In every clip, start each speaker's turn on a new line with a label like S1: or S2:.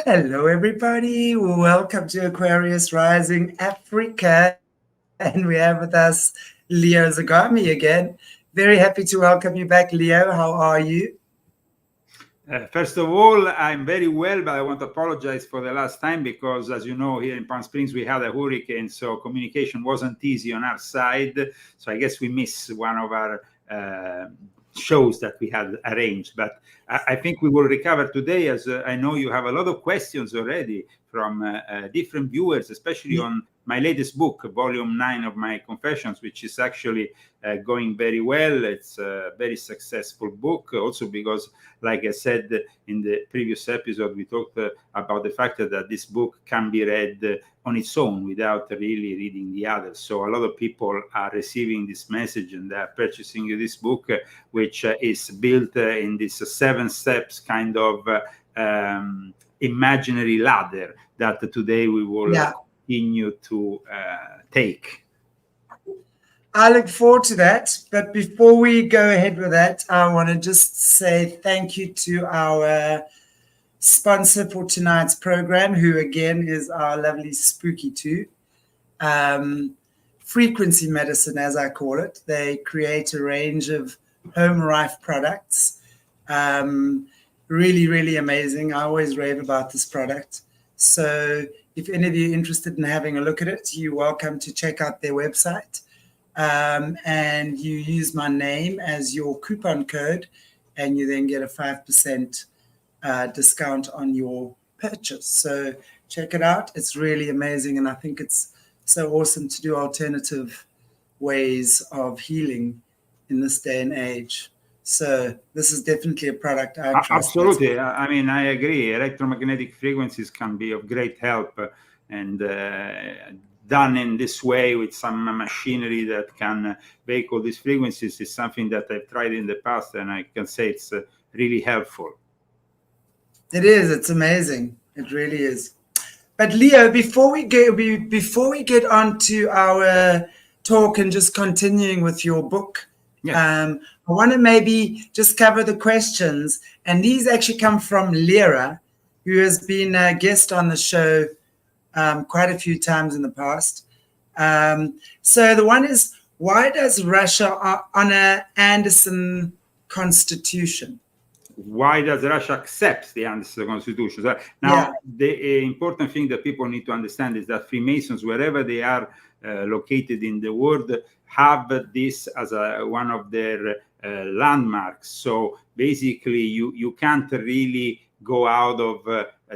S1: Hello, everybody. Welcome to Aquarius Rising Africa. And we have with us Leo ZAGAMI again. Very happy to welcome you back, Leo. How are you?
S2: First of all, I'm very well, but I want to apologize for the last time because, as you know, here in Palm Springs, we had a hurricane, so communication wasn't easy on our side. So I guess we missed one of our shows that we had arranged. But I think we will recover today, as I know you have a lot of questions already from different viewers, especially on my latest book, Volume 9 of my Confessions, which is actually going very well. It's a very successful book, also because, like I said in the previous episode, we talked about the fact that this book can be read on its own without really reading the others. So a lot of people are receiving this message and are purchasing this book, which is built in this 7 steps kind of imaginary ladder that today we will continue to take.
S1: I look forward to that. But before we go ahead with that, I want to just say thank you to our sponsor for tonight's program, who again is our lovely Spooky2. Frequency medicine, as I call it. They create a range of home rife products. Really, really amazing. I always rave about this product. So if any of you are interested in having a look at it, you're welcome to check out their website. And you use my name as your coupon code, and you then get a 5% discount on your purchase. So check it out. It's really amazing. And I think it's so awesome to do alternative ways of healing in this day and age. So this is definitely a product I trust.
S2: Absolutely. I mean, I agree. Electromagnetic frequencies can be of great help, and done in this way with some machinery that can vehicle these frequencies is something that I've tried in the past, and I can say it's really helpful.
S1: It is. It's amazing. It really is. But Leo, before we get on to our talk and just continuing with your book, I want to maybe just cover the questions. And these actually come from Lyra, who has been a guest on the show quite a few times in the past. So the one is, why does Russia honor Anderson Constitution?
S2: Why does Russia accept the Anderson Constitution? So now, the important thing that people need to understand is that Freemasons, wherever they are located in the world, have this as one of their landmarks. So basically, you can't really go out of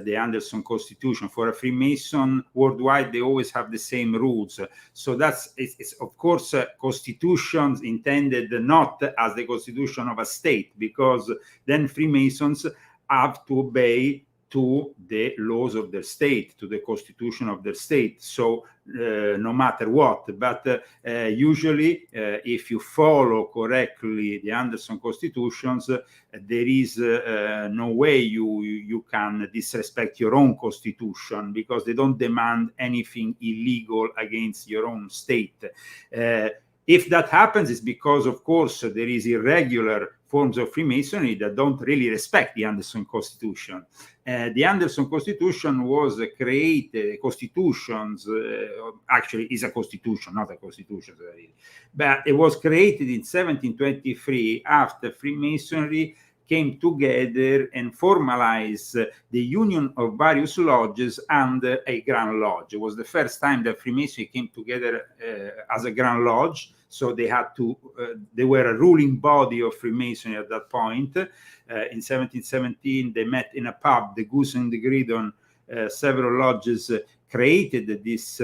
S2: the Anderson Constitution. For a Freemason worldwide, they always have the same rules. So it's of course constitutions intended not as the constitution of a state, because then Freemasons have to obey to the laws of their state, to the constitution of their state. So no matter what, but usually if you follow correctly the Anderson constitutions, there is no way you can disrespect your own constitution, because they don't demand anything illegal against your own state. If that happens, it's because, of course, there is irregular forms of Freemasonry that don't really respect the Anderson Constitution. The Anderson Constitution was created, actually is a constitution, not a constitution, but it was created in 1723 after Freemasonry came together and formalized the union of various lodges under a Grand Lodge. It was the first time that Freemasonry came together as a Grand Lodge. So they had to, they were a ruling body of Freemasonry at that point. In 1717, they met in a pub, the Goose and the Gridiron. Several lodges created this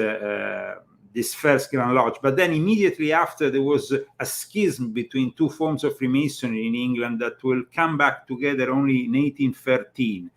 S2: first Grand Lodge. But then immediately after, there was a schism between two forms of Freemasonry in England that will come back together only in 1813.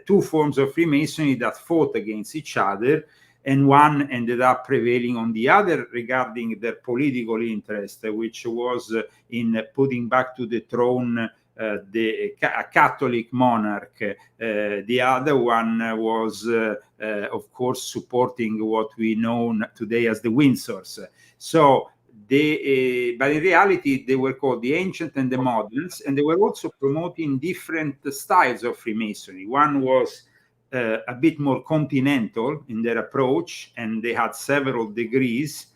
S2: Two forms of Freemasonry that fought against each other, and one ended up prevailing on the other regarding their political interest, which was in putting back to the throne a Catholic monarch. The other one was, of course, supporting what we know today as the Windsors. So but in reality, they were called the Ancient and the Moderns, and they were also promoting different styles of Freemasonry. One was a bit more continental in their approach, and they had several degrees,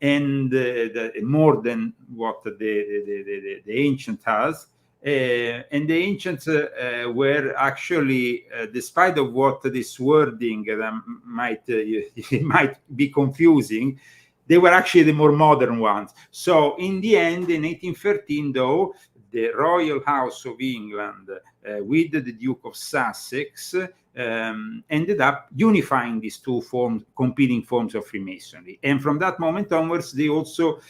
S2: and more than what the ancient has. And the ancients were actually, despite of what this wording might be confusing, they were actually the more modern ones. So in the end, in 1813, though, the royal house of England with the Duke of Sussex ended up unifying these two competing forms of Freemasonry. And from that moment onwards, they also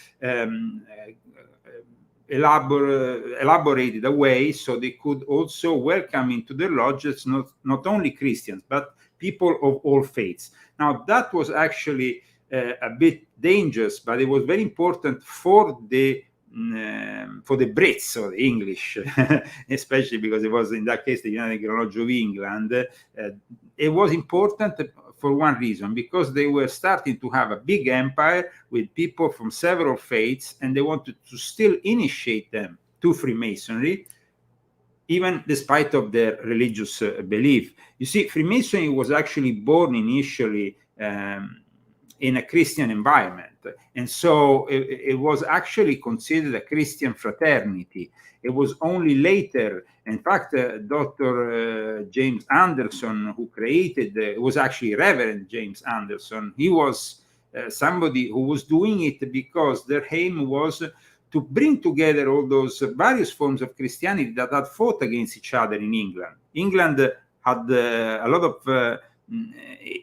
S2: elaborated a way so they could also welcome into their lodges not only Christians, but people of all faiths. Now, that was actually a bit dangerous, but it was very important for the Brits or the English, especially because it was in that case the United Lodge of England. It was important for one reason, because they were starting to have a big empire with people from several faiths, and they wanted to still initiate them to Freemasonry, even despite of their religious belief. You see, Freemasonry was actually born initially in a Christian environment. And so it was actually considered a Christian fraternity. It was only later, in fact, Dr. James Anderson, who created, it was actually Reverend James Anderson. He was somebody who was doing it because their aim was to bring together all those various forms of Christianity that had fought against each other in England. England had a lot of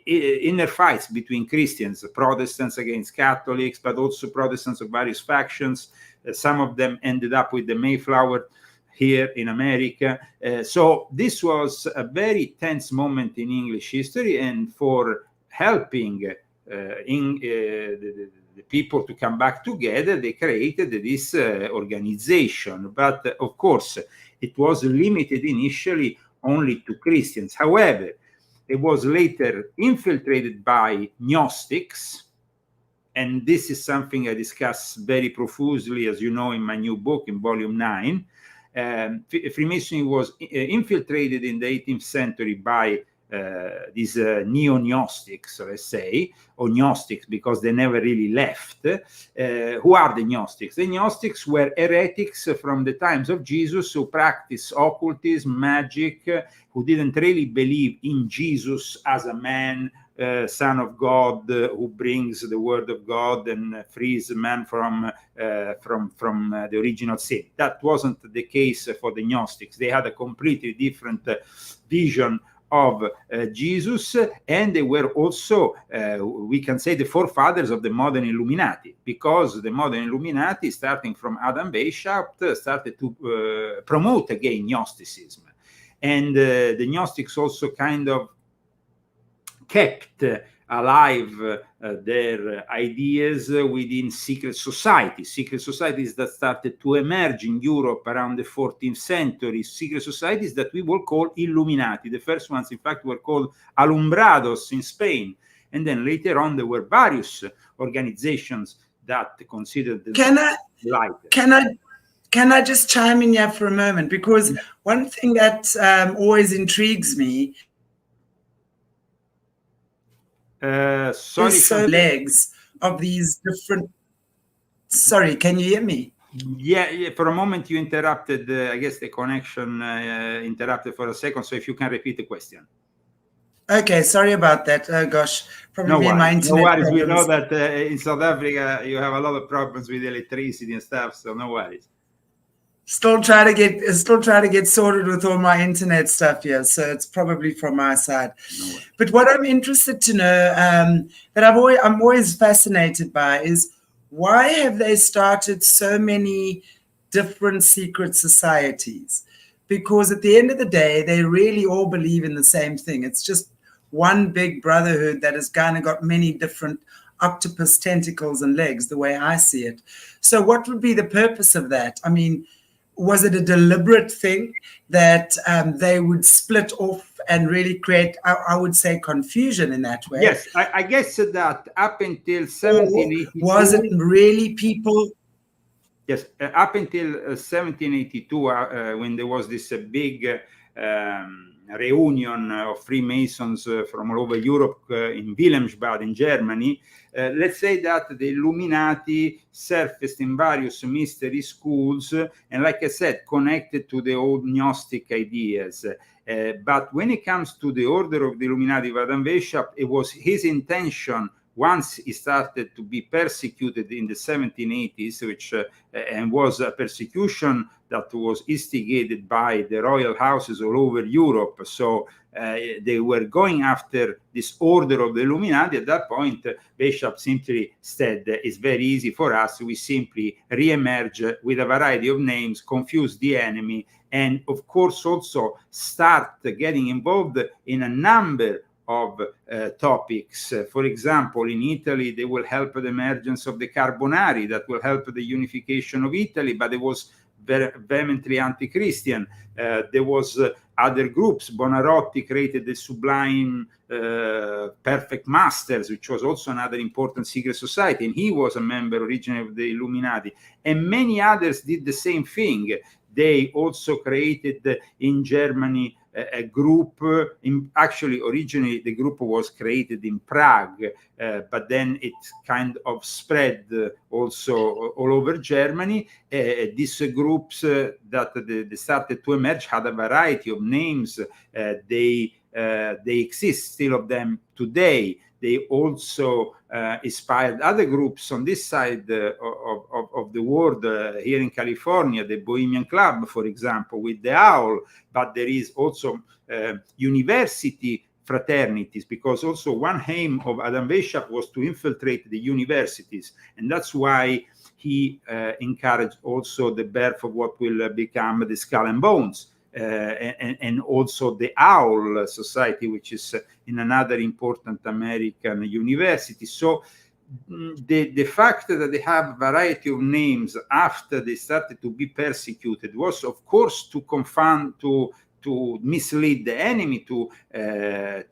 S2: inner fights between Christians, Protestants against Catholics, but also Protestants of various factions. Some of them ended up with the Mayflower here in America. So this was a very tense moment in English history, and for helping the people to come back together, they created this organization. But of course, it was limited initially only to Christians. However, it was later infiltrated by Gnostics, and this is something I discuss very profusely, as you know, in my new book in volume 9. Freemasonry was infiltrated in the 18th century by these neo-Gnostics, let's say, or Gnostics, because they never really left. Who are the Gnostics? The Gnostics were heretics from the times of Jesus who practiced occultism, magic, who didn't really believe in Jesus as a man, Son of God, who brings the word of God and frees man from the original sin. That wasn't the case for the Gnostics. They had a completely different vision of Jesus, and they were also, we can say, the forefathers of the modern Illuminati, because the modern Illuminati, starting from Adam Weishaupt, started to promote again Gnosticism. And the Gnostics also kind of kept alive their ideas within secret societies that started to emerge in Europe around the 14th century, secret societies that we will call Illuminati. The first ones, in fact, were called Alumbrados in Spain. And then later on, there were various organizations that considered the light.
S1: Can I just chime in here for a moment? Because one thing that always intrigues me legs of these different. Sorry, can you hear me?
S2: Yeah, for a moment you interrupted. I guess the connection interrupted for a second. So if you can repeat the question.
S1: Okay, sorry about that. Oh gosh, probably my internet.
S2: No worries. We know that in South Africa you have a lot of problems with electricity and stuff. So no worries.
S1: Still trying to get sorted with all my internet stuff here, so it's probably from my side.
S2: No.
S1: But what I'm interested to know, that I'm always fascinated by, is why have they started so many different secret societies? Because at the end of the day, they really all believe in the same thing. It's just one big brotherhood that has kind of got many different octopus tentacles and legs, the way I see it. So what would be the purpose of that? I mean, was it a deliberate thing that they would split off and really create, I would say, confusion in that way?
S2: Yes, I guess that up until 1782...
S1: Or was it really people...
S2: Yes, up until 1782, when there was this big reunion of Freemasons from all over Europe in Wilhelmsbad in Germany, let's say that the Illuminati surfaced in various mystery schools, and like I said, connected to the old Gnostic ideas. But when it comes to the order of the Illuminati of Adam Weishaupt, it was his intention, once he started to be persecuted in the 1780s, which and was a persecution that was instigated by the royal houses all over Europe. So they were going after this order of the Illuminati. At that point, Weishaupt simply said, it's very easy for us. We simply re-emerge with a variety of names, confuse the enemy, and of course also start getting involved in a number of topics. For example, in Italy, they will help the emergence of the Carbonari, that will help the unification of Italy, but it was vehemently anti-Christian. There was other groups. Bonarotti created the Sublime Perfect Masters, which was also another important secret society, and he was a member originally of the Illuminati. And many others did the same thing. They also created in Germany a group. Actually, originally the group was created in Prague, but then it kind of spread also all over Germany. These groups that they started to emerge had a variety of names. They exist still of them today. They also inspired other groups on this side of the world. Here in California, the Bohemian Club, for example, with the owl. But there is also university fraternities, because also one aim of Adam Weishaupt was to infiltrate the universities. And that's why he encouraged also the birth of what will become the Skull and Bones. And also the Owl Society, which is in another important American university. So the fact that they have a variety of names after they started to be persecuted was, of course, to confound, to mislead the enemy, to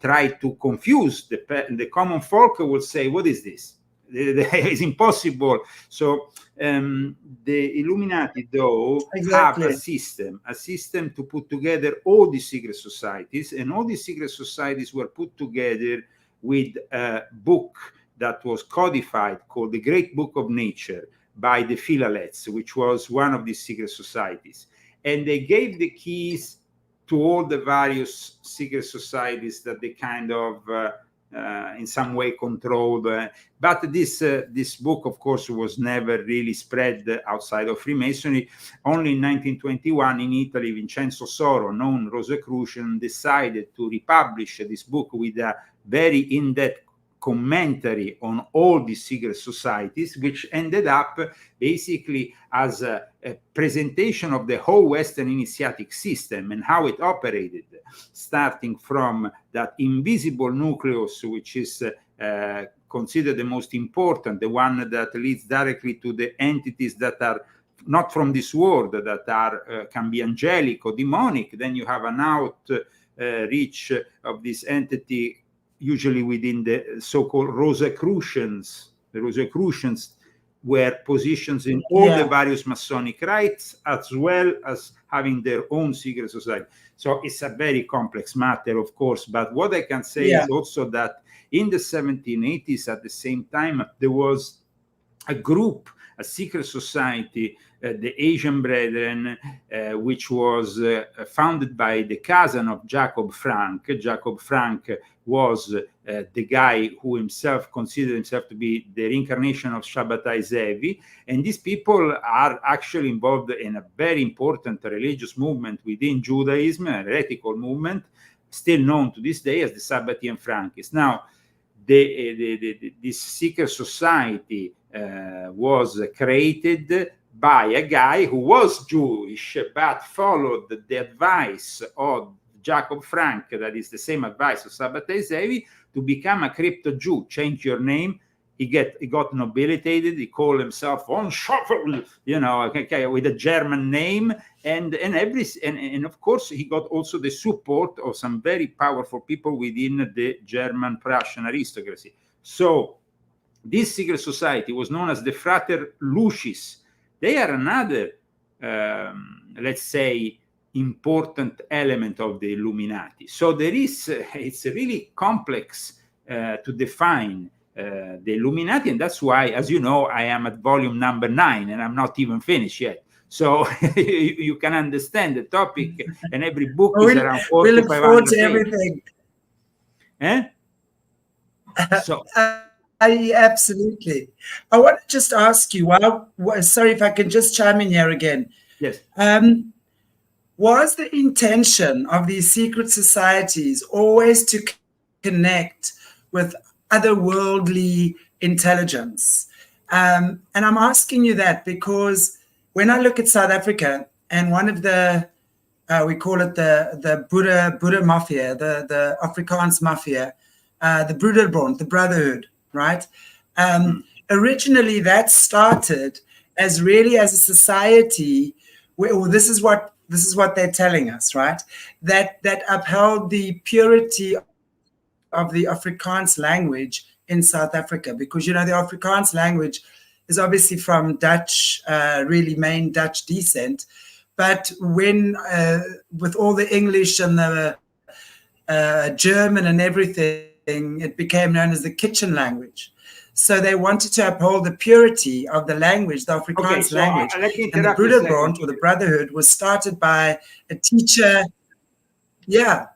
S2: try to confuse the common folk. Will say, what is this? It's impossible. So the Illuminati, though, have a system to put together all these secret societies, and all these secret societies were put together with a book that was codified called the Great Book of Nature by the Philalets, which was one of these secret societies. And they gave the keys to all the various secret societies that they kind of in some way controlled. But this book, of course, was never really spread outside of Freemasonry. Only in 1921 in Italy, Vincenzo Soro, known Rosicrucian, decided to republish this book with a very in-depth commentary on all these secret societies, which ended up basically as a presentation of the whole Western initiatic system and how it operated, starting from that invisible nucleus, which is considered the most important, the one that leads directly to the entities that are not from this world, that are can be angelic or demonic. Then you have an outreach of this entity, usually within the so-called Rosicrucians. The Rosicrucians were positions in all the various Masonic rites, as well as having their own secret society. So it's a very complex matter, of course. But what I can say is also that in the 1780s, at the same time, there was a group, a secret society, the Asian Brethren, which was founded by the cousin of Jacob Frank. Jacob Frank was the guy who himself considered himself to be the reincarnation of Shabbatai Zevi. And these people are actually involved in a very important religious movement within Judaism, a heretical movement, still known to this day as the Sabbatean Frankists. Now, this secret society was created by a guy who was Jewish, but followed the advice of Jacob Frank, that is the same advice of Sabbatai Zevi, to become a crypto Jew. Change your name. He got nobilitated. He called himself von Schoffel, with a German name, and of course he got also the support of some very powerful people within the German Prussian aristocracy. So this secret society was known as the Frater Lucis. They are another, let's say, important element of the Illuminati. So there is, it's really complex to define the Illuminati, and that's why, as you know, I am at volume number 9, and I'm not even finished yet. So you can understand the topic, and every book is around 400
S1: we
S2: to
S1: look
S2: 500
S1: forward to
S2: pages.
S1: everything.
S2: So
S1: absolutely. I want to just ask you, sorry if I can just chime in here again.
S2: yes.
S1: Was the intention of these secret societies always to connect with otherworldly intelligence? And I'm asking you that because when I look at South Africa, and one of the we call it the Buddha mafia, the Afrikaans mafia, the Broederbond, the brotherhood, right? Originally, that started as really as a society where, well, this is what they're telling us, right? That upheld the purity of the Afrikaans language in South Africa, because the Afrikaans language is obviously from Dutch, really main Dutch descent. But when, with all the English and the German and everything, it became known as the kitchen language. So they wanted to uphold the purity of the language, the Afrikaans language. And the Broederbond, or the Brotherhood, was started by a teacher. Yeah.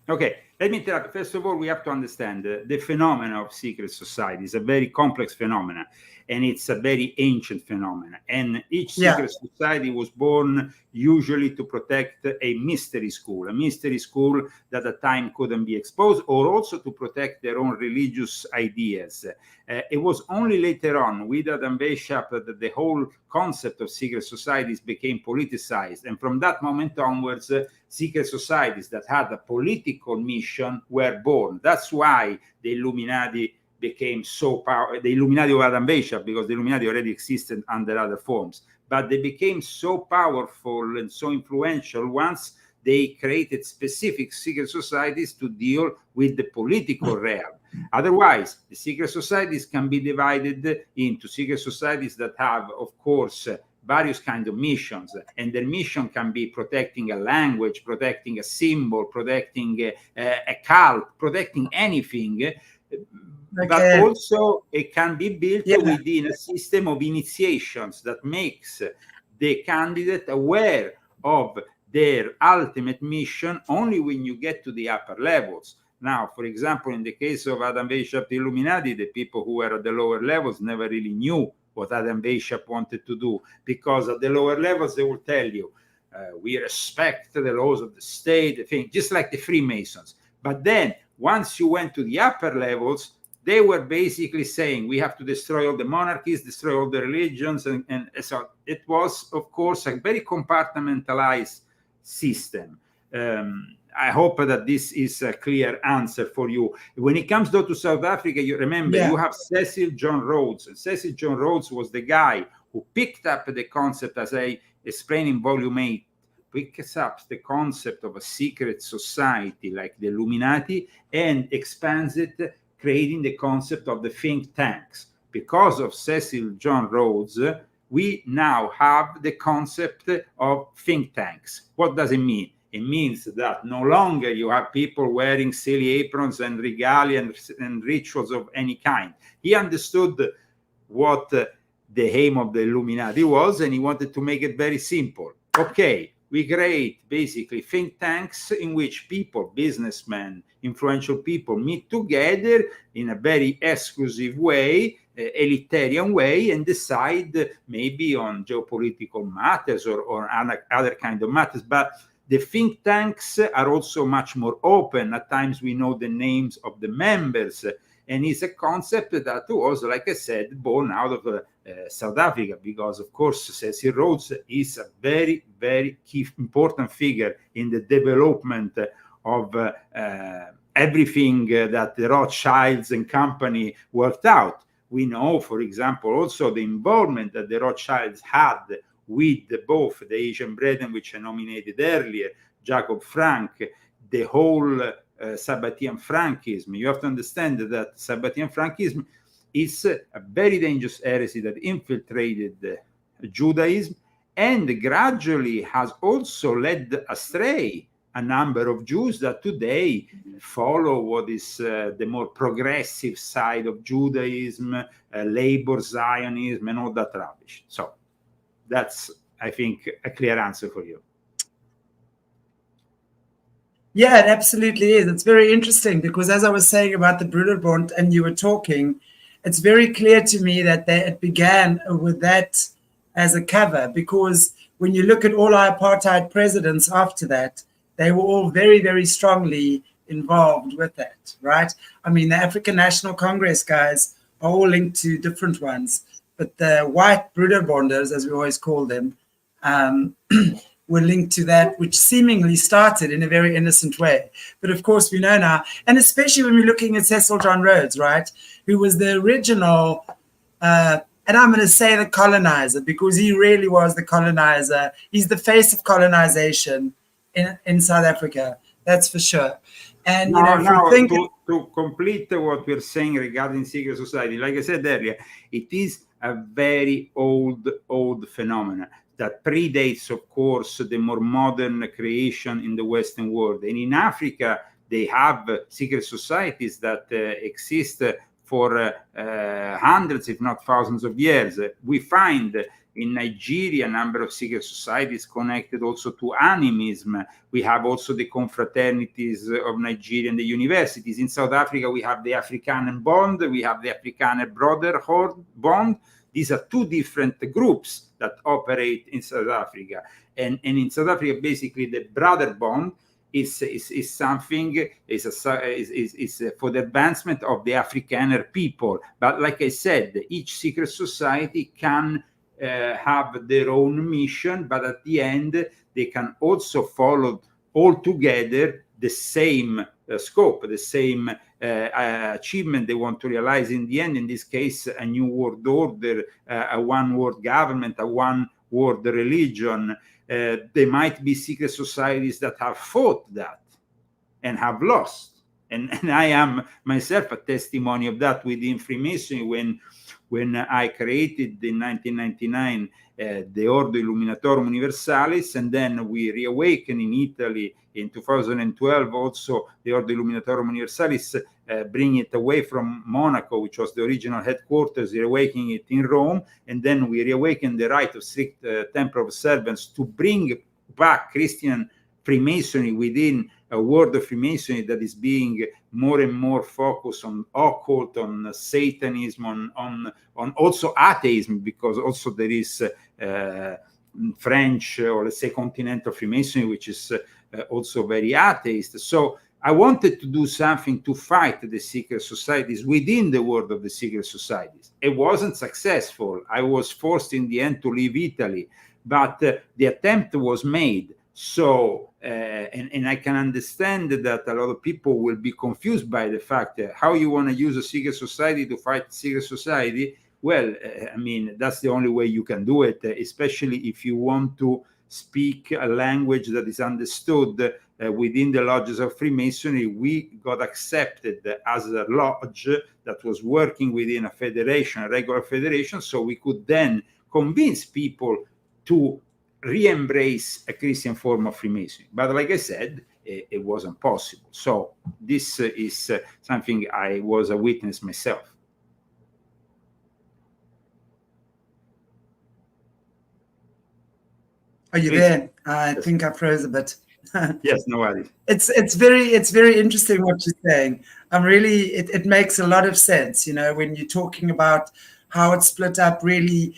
S2: Okay, let me interrupt. First of all, we have to understand the phenomena of secret society is a very complex phenomena, and it's a very ancient phenomena. And each secret society was born usually to protect a mystery school that at time couldn't be exposed, or also to protect their own religious ideas. It was only later on with Adam Weishaupt that the whole concept of secret societies became politicized. And from that moment onwards, secret societies that had a political mission were born. That's why the Illuminati became so powerful, the Illuminati of Adam Weishaupt, because the Illuminati already existed under other forms. But they became so powerful and so influential once they created specific secret societies to deal with the political realm. Otherwise, the secret societies can be divided into secret societies that have, of course, various kinds of missions, and their mission can be protecting a language, protecting a symbol, protecting a cult, protecting anything. But also it can be built within a system of initiations that makes the candidate aware of their ultimate mission only when you get to the upper levels. Now, for example, in the case of Adam Weishaupt Illuminati, the people who were at the lower levels never really knew what Adam Weishaupt wanted to do, because at the lower levels they will tell you, we respect the laws of the state, just like the Freemasons. But then once you went to the upper levels, they were basically saying we have to destroy all the monarchies, destroy all the religions, and so it was, of course, a very compartmentalized system. I hope that this is a clear answer for you. When it comes though to South Africa, you remember you have Cecil John Rhodes. And Cecil John Rhodes was the guy who picked up the concept, as I explained in volume 8, picks up the concept of a secret society like the Illuminati and expands it, creating the concept of the think tanks. Because of Cecil John Rhodes, we now have the concept of think tanks. What does it mean? It means that no longer you have people wearing silly aprons and regalia and rituals of any kind. He understood what the aim of the Illuminati was, and he wanted to make it very simple. Okay, we create basically think tanks in which people, businessmen, influential people meet together in a very exclusive way, elitarian way, and decide maybe on geopolitical matters or other kind of matters. But the think tanks are also much more open. At times we know the names of the members, and it's a concept that was, like I said, born out of South Africa, because of course Cecil Rhodes is a very, very key, important figure in the development of everything that the Rothschilds and company worked out. We know, for example, also the involvement that the Rothschilds had with both the Asian brethren, which I nominated earlier, Jacob Frank, the whole Sabbatean Frankism. You have to understand that Sabbatean Frankism is a very dangerous heresy that infiltrated Judaism and gradually has also led astray a number of Jews that today follow what is the more progressive side of Judaism, labor Zionism, and all that rubbish. So that's, I think, a clear answer for you.
S1: Yeah, it absolutely is. It's very interesting because, as I was saying about the Broederbond and you were talking, it's very clear to me that it began with that as a cover, because when you look at all our apartheid presidents after that, they were all very, very strongly involved with that, right? I mean, the African National Congress guys are all linked to different ones, but the white Broederbonders, as we always call them, were linked to that, which seemingly started in a very innocent way. But of course, we know now, and especially when we're looking at Cecil John Rhodes, right, who was the original, and I'm going to say the colonizer, because he really was the colonizer. He's the face of colonization in South Africa, that's for sure. And
S2: to complete what we're saying regarding secret society, like I said earlier, it is a very old phenomenon that predates, of course, the more modern creation in the Western world. And in Africa, they have secret societies that exist for hundreds, if not thousands of years. We find in Nigeria a number of secret societies connected also to animism. We have also the confraternities of Nigeria and the universities. In South Africa, we have the Afrikaner Bond, we have the Afrikaner Brotherhood Bond. These are two different groups that operate in South Africa. And in South Africa, basically, the brother bond is something, is for the advancement of the Afrikaner people. But like I said, each secret society can have their own mission, but at the end, they can also follow all together the same scope, the same achievement they want to realize in the end. In this case, a new world order, a one world government, a one world religion. There might be secret societies that have fought that and have lost. And I am myself a testimony of that within Freemasonry when I created in 1999 the Ordo Illuminatorum Universalis, and then we reawakened in Italy in 2012 also the Ordo Illuminatorum Universalis, bringing it away from Monaco, which was the original headquarters, reawakening it in Rome, and then we reawakened the rite of strict temple observance to bring back Christian Freemasonry within a world of Freemasonry that is being more and more focused on occult, on Satanism, on also atheism, because also there is French, or let's say continental Freemasonry, which is also very atheist. So I wanted to do something to fight the secret societies within the world of the secret societies. It wasn't successful. I was forced in the end to leave Italy, but the attempt was made. So, and I can understand that a lot of people will be confused by the fact that how you want to use a secret society to fight secret society. Well, I mean, that's the only way you can do it, especially if you want to speak a language that is understood within the lodges of Freemasonry. We got accepted as a lodge that was working within a federation, a regular federation, so we could then convince people to re-embrace a Christian form of Freemasonry. But like I said, it wasn't possible. So this is something I was a witness myself.
S1: Are you there? I think I froze a bit.
S2: Yes, no worries.
S1: It's very interesting what you're saying. I'm really, it makes a lot of sense, you know, when you're talking about how it's split up, really.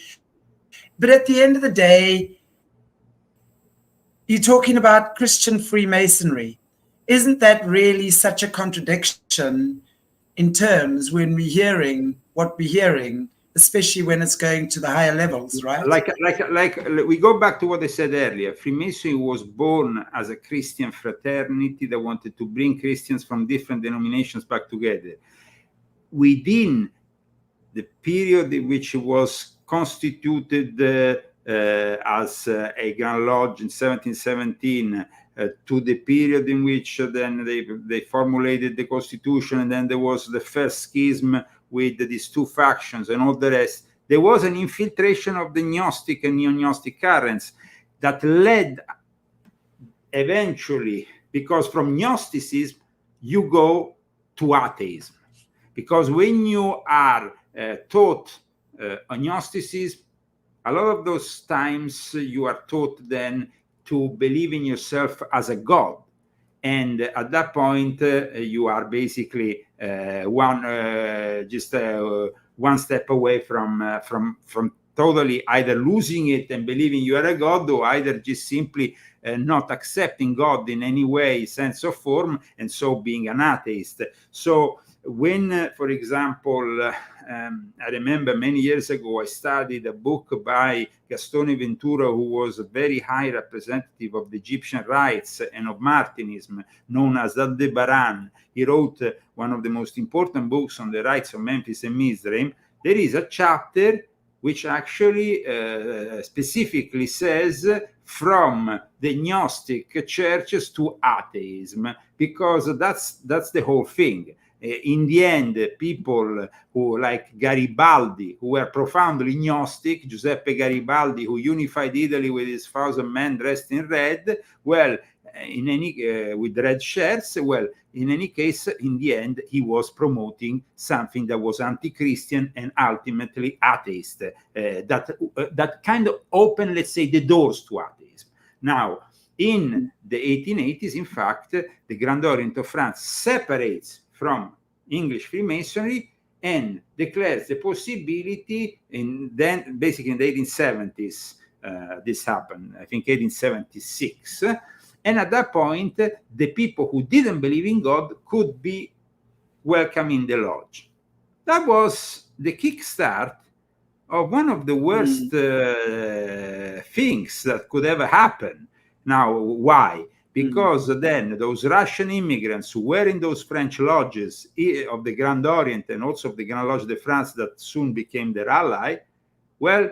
S1: But at the end of the day, you're talking about Christian Freemasonry. Isn't that really such a contradiction in terms when we're hearing what we're hearing, especially when it's going to the higher levels, right?
S2: Like we go back to what I said earlier. Freemasonry was born as a Christian fraternity that wanted to bring Christians from different denominations back together. Within the period in which it was constituted as a Grand Lodge in 1717, to the period in which then they formulated the Constitution, and then there was the first schism with these two factions and all the rest. there was an infiltration of the Gnostic and neo-Gnostic currents that led eventually, because from Gnosticism you go to atheism. Because when you are taught Gnosticism, a lot of those times you are taught then to believe in yourself as a god. And at that point, you are basically one step away from totally either losing it and believing you are a god, or either just simply not accepting God in any way, sense or form, and so being an atheist. So when, for example, I remember many years ago, I studied a book by Gastone Ventura, who was a very high representative of the Egyptian rites and of Martinism, known as Aldebaran. He wrote one of the most important books on the rites of Memphis and Mizraim. There is a chapter which actually specifically says from the Gnostic churches to atheism, because that's the whole thing. In the end, people who, like Garibaldi, who were profoundly Gnostic, Giuseppe Garibaldi, who unified Italy with his 1,000 men dressed in red, well, with red shirts, well, in any case, in the end, he was promoting something that was anti-Christian and ultimately atheist. That kind of opened, let's say, the doors to atheism. Now, in the 1880s, in fact, the Grand Orient of France separates from English Freemasonry and declares the possibility, then basically in the 1870s, this happened, I think 1876. And at that point, the people who didn't believe in God could be welcome in the lodge. That was the kickstart of one of the worst things that could ever happen. Now, why? Because then those Russian immigrants who were in those French lodges of the Grand Orient and also of the Grand Lodge de France that soon became their ally, well,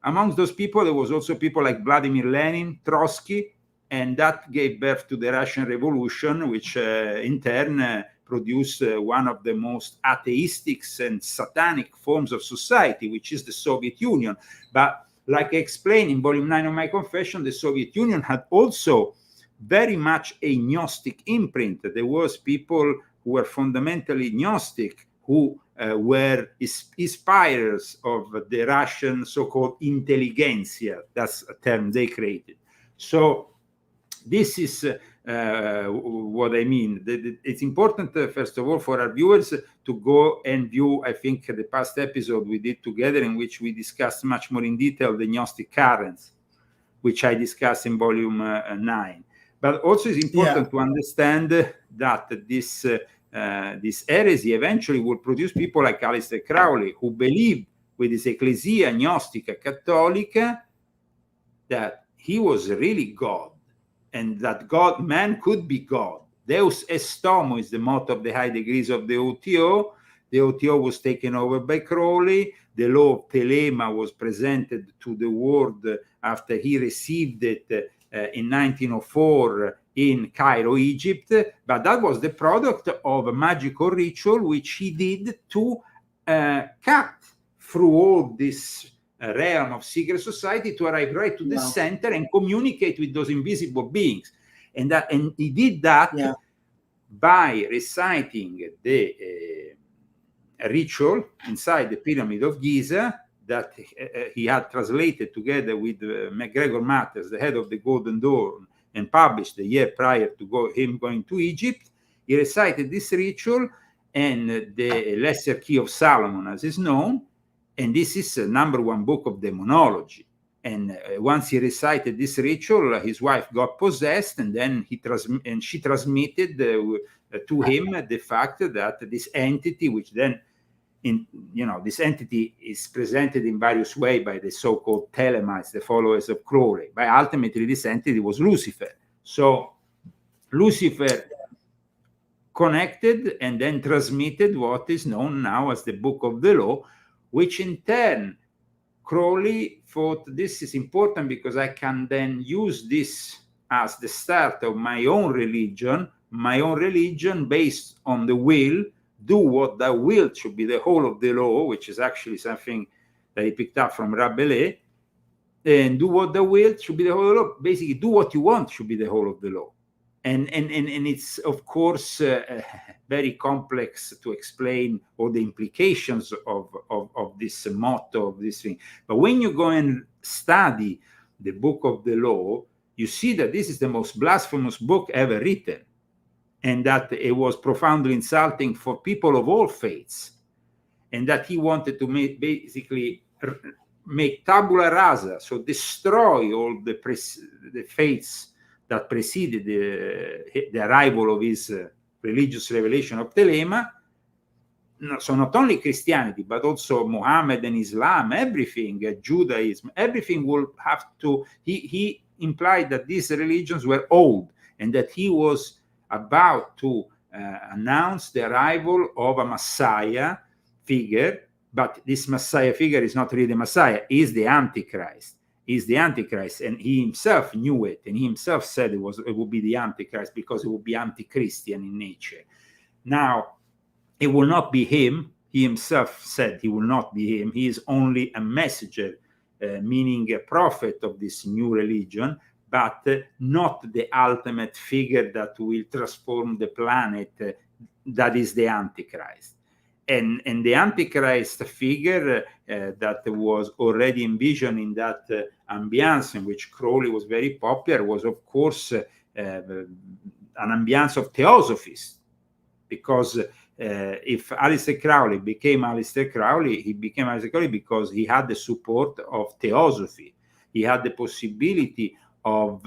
S2: amongst those people, there was also people like Vladimir Lenin, Trotsky, and that gave birth to the Russian Revolution, which in turn produced one of the most atheistic and satanic forms of society, which is the Soviet Union. But like I explained in volume 9 of my confession, the Soviet Union had also very much a Gnostic imprint. There was people who were fundamentally Gnostic, who were inspirers of the Russian so-called intelligentsia. That's a term they created. So this is what I mean. It's important, first of all, for our viewers to go and view, I think, the past episode we did together in which we discussed much more in detail the Gnostic currents, which I discussed in volume 9. But also it's important to understand that this heresy eventually will produce people like Alistair Crowley, who believed with his Ecclesia Gnostica Cattolica that he was really God, and that man could be God. Deus est homo is the motto of the high degrees of the OTO. The OTO was taken over by Crowley. The law of Telema was presented to the world after he received it in 1904 in Cairo, Egypt. But that was the product of a magical ritual which he did to cut through all this realm of secret society to arrive right to the center and communicate with those invisible beings. And he did that by reciting the ritual inside the Pyramid of Giza that he had translated together with MacGregor Matters, the head of the Golden Dawn, and published the year prior to him going to Egypt. He recited this ritual and the Lesser Key of Solomon, as is known, and this is the #1 book of demonology. And once he recited this ritual, his wife got possessed, and then she transmitted to him the fact that this entity, which then, this entity is presented in various ways by the so-called Thelemites, the followers of Crowley. But ultimately, this entity was Lucifer. So Lucifer connected and then transmitted what is known now as the Book of the Law, which in turn Crowley thought this is important because I can then use this as the start of my own religion based on the will, do what thou wilt should be the whole of the law, which is actually something that he picked up from Rabelais, and do what thou wilt should be the whole of the law. Basically, do what you want should be the whole of the law. And it's, of course, very complex to explain all the implications of this motto, of this thing. But when you go and study the Book of the Law, you see that this is the most blasphemous book ever written, and that it was profoundly insulting for people of all faiths, and that he wanted to basically make tabula rasa, so destroy all the faiths that preceded the arrival of his religious revelation of Telema. So not only Christianity, but also Muhammad and Islam, everything, Judaism, everything will have to, he implied that these religions were old, and that he was about to announce the arrival of a Messiah figure. But this Messiah figure is not really the Messiah, is the Antichrist. Is the Antichrist, and he himself knew it, and he himself said it would be the Antichrist because it would be anti-Christian in nature. Now, it will not be him. He himself said he will not be him. He is only a messenger, meaning a prophet of this new religion, but not the ultimate figure that will transform the planet. That is the Antichrist. And the Antichrist figure that was already envisioned in that ambience in which Crowley was very popular was, of course, an ambience of theosophists. Because if Alistair Crowley became Alistair Crowley, he became Alistair Crowley because he had the support of theosophy. He had the possibility of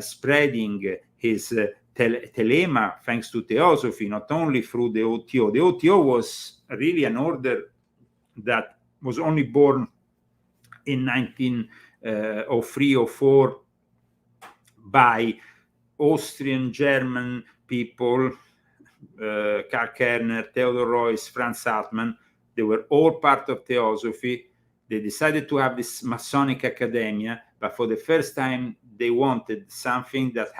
S2: spreading his telema thanks to theosophy, not only through the OTO. The OTO was really an order that was only born in 1903-04 by Austrian German people, Karl Kerner, Theodor Reuss, Franz Altmann. They were all part of theosophy. They decided to have this Masonic academia, but for the first time they wanted something that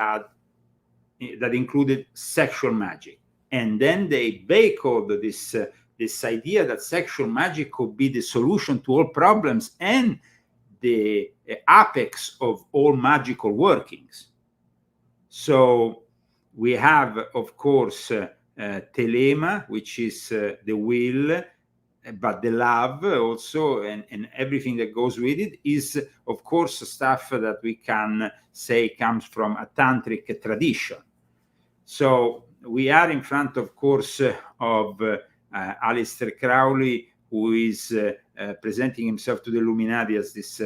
S2: included sexual magic. And then they vehicled this idea that sexual magic could be the solution to all problems and the apex of all magical workings. So we have, of course, telema, which is the will, but the love also, and everything that goes with it is, of course, stuff that we can say comes from a tantric tradition. So we are in front, of course, of Alistair Crowley, who is presenting himself to the Illuminati as this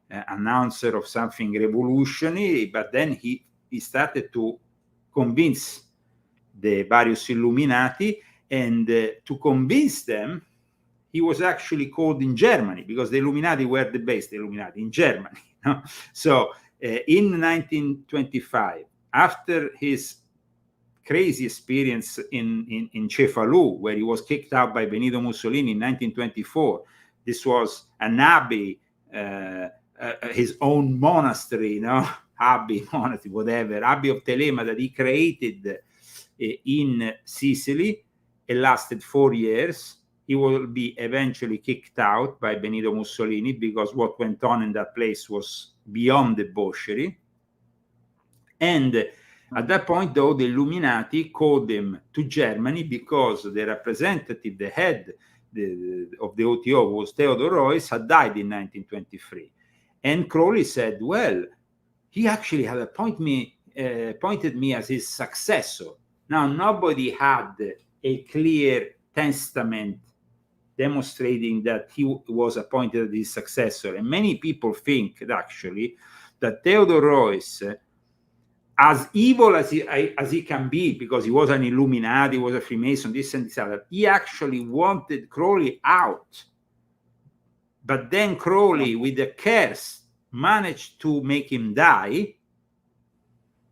S2: announcer of something revolutionary, but then he started to convince the various Illuminati, and to convince them, he was actually called in Germany, because the Illuminati were the base, the Illuminati in Germany. No? So in 1925, after his crazy experience in Cefalù, where he was kicked out by Benito Mussolini in 1924, this was an abbey, his own monastery, abbey, monastery, whatever, Abbey of Telema that he created in Sicily. It lasted 4 years. He will be eventually kicked out by Benito Mussolini because what went on in that place was beyond debauchery. And at that point, though, the Illuminati called him to Germany because the representative, the head of the OTO was Theodor Reuss, had died in 1923. And Crowley said, well, he actually had appointed me as his successor. Now, nobody had a clear testament demonstrating that he was appointed as his successor. And many people think actually that Theodor Reuss, as evil as he can be, because he was an Illuminati, he was a Freemason, this and this other, he actually wanted Crowley out. But then Crowley, with a curse, managed to make him die,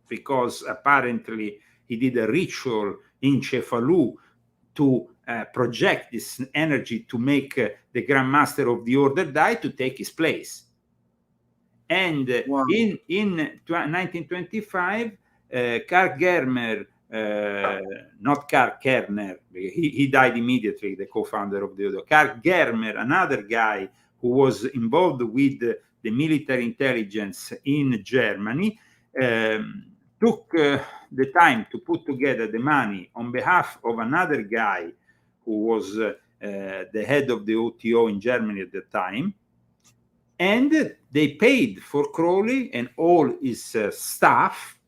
S2: because apparently he did a ritual in Cefalù to project this energy to make the Grand Master of the Order die, to take his place. And wow. in 1925, Karl Germer, not Karl Kerner, he died immediately, the co-founder of the Order. Karl Germer, another guy who was involved with the military intelligence in Germany, took the time to put together the money on behalf of another guy who was the head of the OTO in Germany at the time. And they paid for Crowley and all his staff,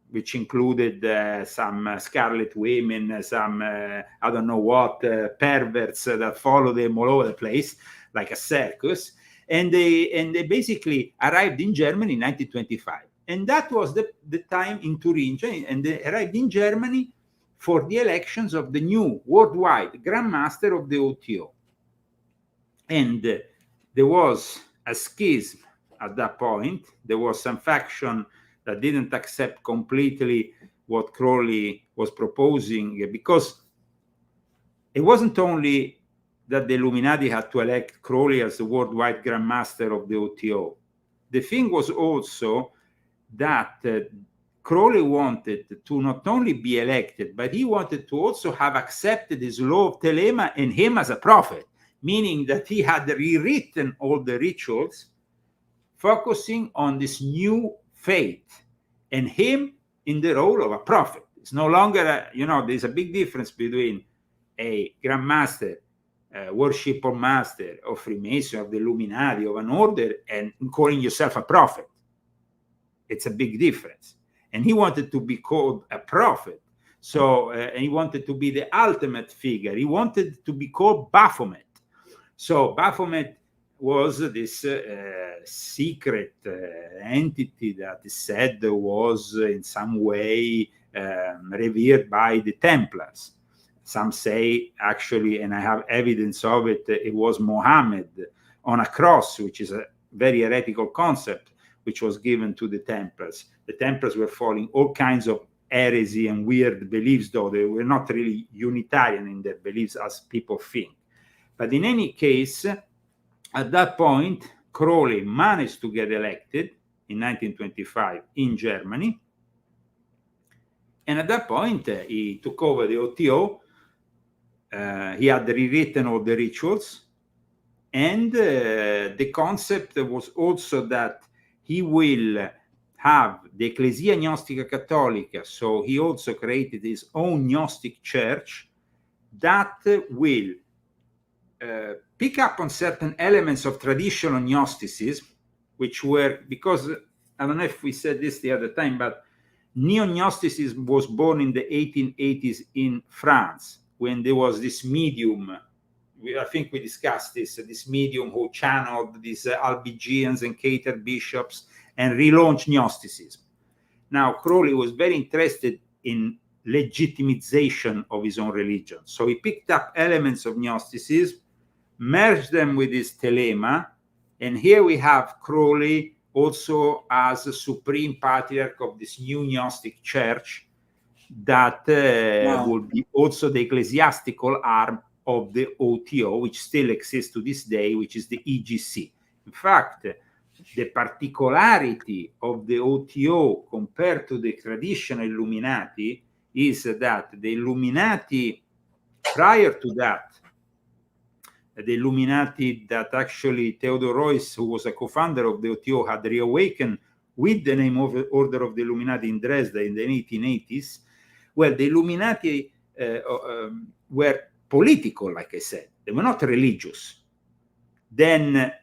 S2: which included some scarlet women, some, I don't know what, perverts that followed them all over the place, like a circus. And they basically arrived in Germany in 1925. And that was the time in Thuringia, and they arrived in Germany for the elections of the new worldwide Grand Master of the OTO. And there was a schism at that point. There was some faction that didn't accept completely what Crowley was proposing, because it wasn't only that the Illuminati had to elect Crowley as the worldwide Grand Master of the OTO. The thing was also that Crowley wanted to not only be elected, but he wanted to also have accepted his law of Thelema and him as a prophet, meaning that he had rewritten all the rituals, focusing on this new faith and him in the role of a prophet. It's no longer, there's a big difference between a Grand Master, worshipper master of Freemason, of the Illuminati, of an order, and calling yourself a prophet. It's a big difference. And he wanted to be called a prophet. So he wanted to be the ultimate figure. He wanted to be called Baphomet. So Baphomet was this secret entity that is said was in some way revered by the Templars. Some say, actually, and I have evidence of it, it was Mohammed on a cross, which is a very heretical concept, which was given to the Templars. The Templars were following all kinds of heresy and weird beliefs, though they were not really Unitarian in their beliefs as people think. But in any case, at that point, Crowley managed to get elected in 1925 in Germany. And at that point, he took over the OTO. He had rewritten all the rituals. And the concept was also that he will have the Ecclesia Gnostica Cattolica. So he also created his own Gnostic church that will pick up on certain elements of traditional Gnosticism, which were, because I don't know if we said this the other time, but Neo-Gnosticism was born in the 1880s in France, when there was this medium, I think we discussed this medium who channeled these Albigeans and Cater bishops and relaunched Gnosticism. Now, Crowley was very interested in legitimization of his own religion. So he picked up elements of Gnosticism, merged them with his Thelema, and here we have Crowley also as a supreme patriarch of this new Gnostic church that will be also the ecclesiastical arm of the OTO, which still exists to this day, which is the EGC. In fact, the particularity of the OTO compared to the traditional Illuminati is that the Illuminati, prior to that, the Illuminati that actually Theodore Royce, who was a co-founder of the OTO, had reawakened with the name of Order of the Illuminati in Dresden in the 1880s. Well, the Illuminati were political, like I said. They were not religious. Then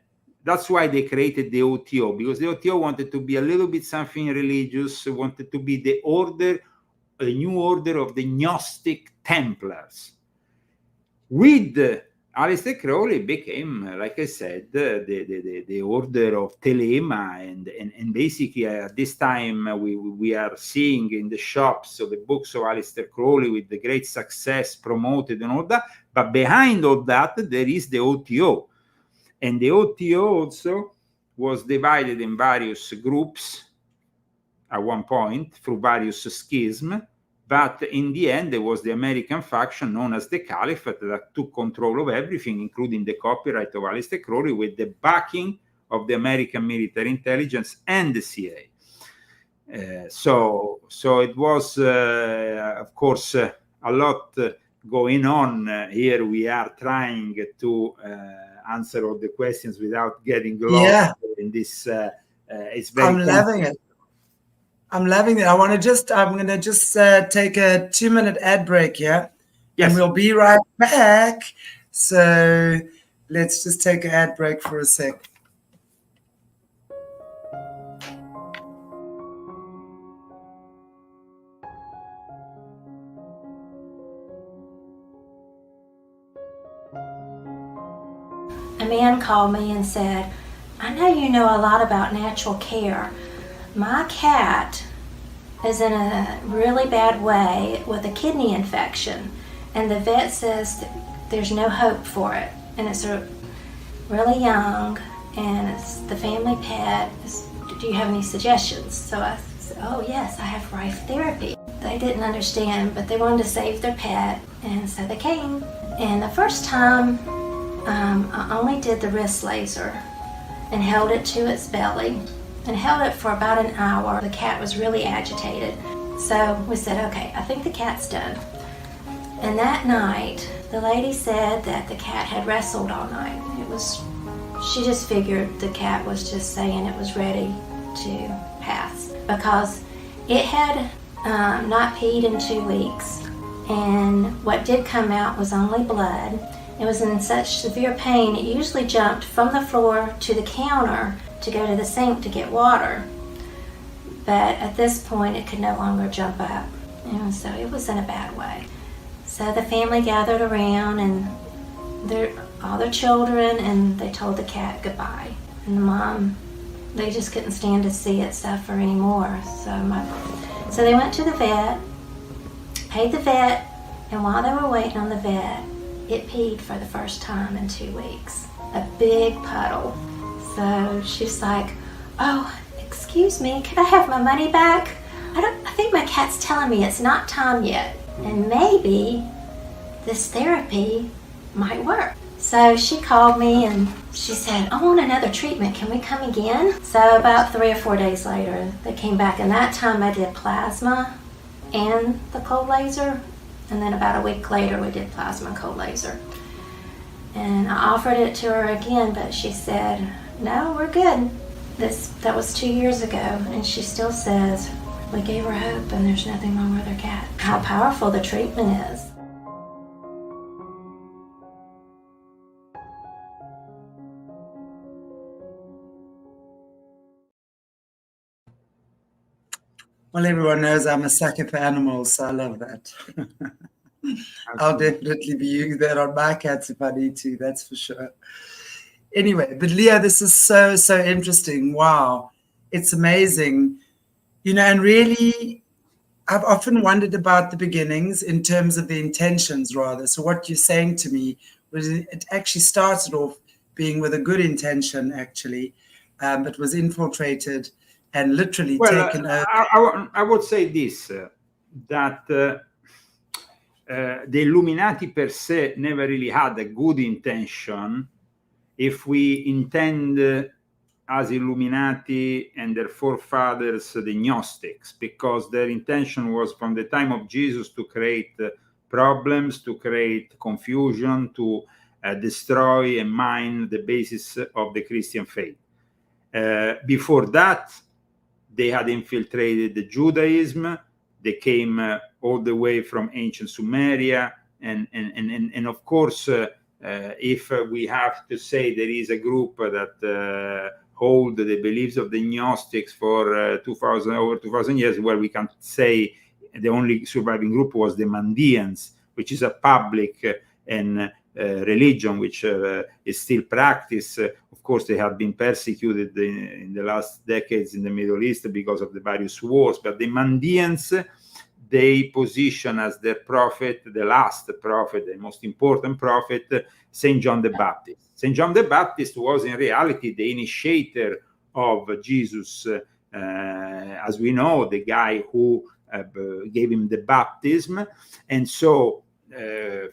S2: that's why they created the OTO, because the OTO wanted to be a little bit something religious, wanted to be the order, a new order of the Gnostic Templars. With Alistair Crowley became, like I said, the order of Thelema, and basically at this time we are seeing in the shops of the books of Alistair Crowley with the great success promoted and all that. But behind all that, there is the OTO, and the OTO also was divided in various groups at one point through various schisms. But in the end, there was the American faction known as the Caliphate that took control of everything, including the copyright of Alistair Crowley, with the backing of the American military intelligence and the CIA. So it was, of course, a lot going on. Here we are trying to
S3: answer all the questions without getting lost in this. It's very.
S1: I'm loving it. I'm loving it. I'm going to just take a 2-minute ad break here.
S3: Yes.
S1: And we'll be right back. So let's just take an ad break for a sec.
S4: A man called me and said, I know you know a lot about natural care. My cat is in a really bad way with a kidney infection, and the vet says there's no hope for it, and it's really young, and it's the family pet. Do you have any suggestions? So I said, oh yes, I have Rife therapy. They didn't understand, but they wanted to save their pet, and so they came. And the first time, I only did the wrist laser and held it to its belly and held it for about an hour. The cat was really agitated. So we said, okay, I think the cat's done. And that night, the lady said that the cat had wrestled all night. She just figured the cat was just saying it was ready to pass because it had not peed in 2 weeks. And what did come out was only blood. It was in such severe pain, it usually jumped from the floor to the counter to go to the sink to get water. But at this point, it could no longer jump up. And so it was in a bad way. So the family gathered around and all their children, and they told the cat goodbye. And the mom, they just couldn't stand to see it suffer anymore. So they went to the vet, paid the vet, and while they were waiting on the vet, it peed for the first time in 2 weeks. A big puddle. So she's like, oh, excuse me, could I have my money back? I think my cat's telling me it's not time yet. And maybe this therapy might work. So she called me and she said, I want another treatment. Can we come again? So about 3 or 4 days later, they came back. And that time I did plasma and the cold laser. And then about a week later, we did plasma and cold laser. And I offered it to her again, but she said, no, we're good. That was 2 years ago, and she still says, we gave her hope and there's nothing wrong with her cat. How powerful the treatment is.
S1: Well, everyone knows I'm a sucker for animals, so I love that. I'll definitely be using that on my cats if I need to, that's for sure. Anyway, but Leah, this is so interesting. Wow, it's amazing. And really, I've often wondered about the beginnings in terms of the intentions, rather. So what you're saying to me was it actually started off being with a good intention, actually, but was infiltrated and literally taken over.
S3: I would say this, that the Illuminati per se never really had a good intention. If we intend as Illuminati and their forefathers, the Gnostics, because their intention was from the time of Jesus to create problems, to create confusion, to destroy and mine the basis of the Christian faith. Before that, they had infiltrated the Judaism. They came all the way from ancient Sumeria, and of course, if we have to say there is a group that hold the beliefs of the Gnostics for over 2,000 years, where we can say the only surviving group was the Mandeans, which is a public and religion which is still practiced. Of course, they have been persecuted in the last decades in the Middle East because of the various wars, but the Mandeans, they position as their prophet, the last prophet, the most important prophet, St. John the Baptist. St. John the Baptist was in reality the initiator of Jesus, as we know, the guy who gave him the baptism. And so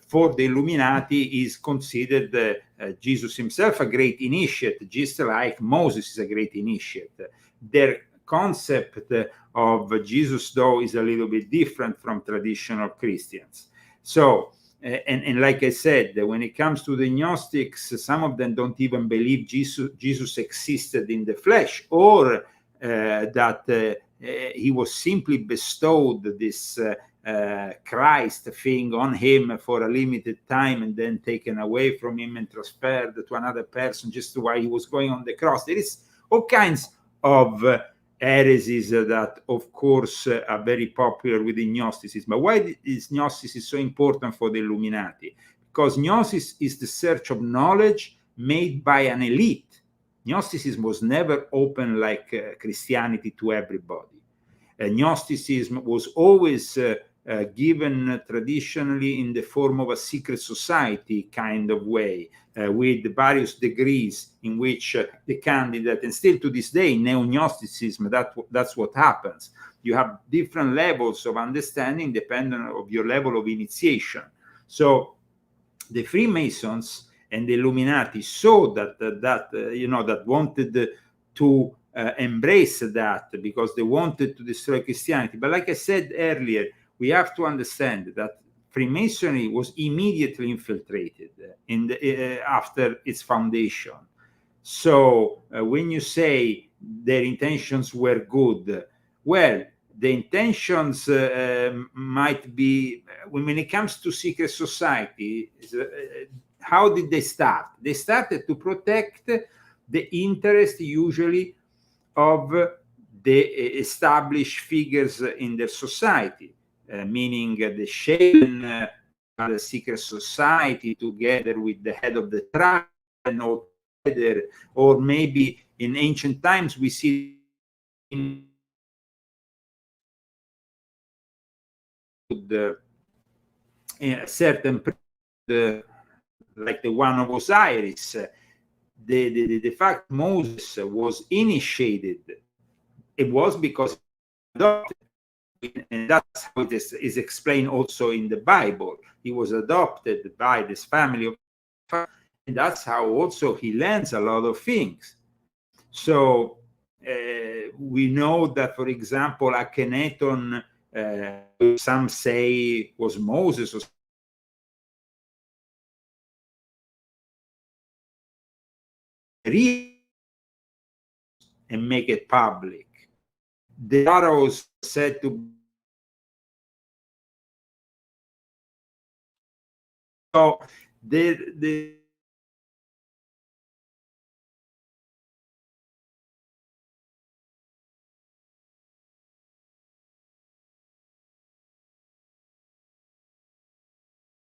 S3: for the Illuminati is considered Jesus himself a great initiate, just like Moses is a great initiate. Their concept of Jesus, though, is a little bit different from traditional Christians. So and like I said, when it comes to the Gnostics, some of them don't even believe Jesus existed in the flesh, or that he was simply bestowed this Christ thing on him for a limited time and then taken away from him and transferred to another person just while he was going on the cross. There is all kinds of heresies that, of course, are very popular within Gnosticism. But why is Gnosticism so important for the Illuminati? Because Gnosis is the search of knowledge made by an elite. Gnosticism was never open like Christianity to everybody. Gnosticism was always given traditionally in the form of a secret society kind of way, with various degrees in which the candidate, and still to this day, neo-Gnosticism, that's what happens. You have different levels of understanding depending on your level of initiation. So the Freemasons and the Illuminati saw that wanted to embrace that because they wanted to destroy Christianity. But like I said earlier, we have to understand that Freemasonry was immediately infiltrated after its foundation. So when you say their intentions were good, well, the intentions might be, when it comes to secret society, how did they start? They started to protect the interest usually of the established figures in their society. Meaning the shaman, the secret society, together with the head of the tribe, and all together, or maybe in ancient times we see in a certain like the one of Osiris. The fact Moses was initiated, it was because he adopted. And that's how it is explained also in the Bible. He was adopted by this family of, and that's how also he learns a lot of things. So we know that, for example, Akhenaton, some say was Moses, or and make it public. The pharaohs said to so the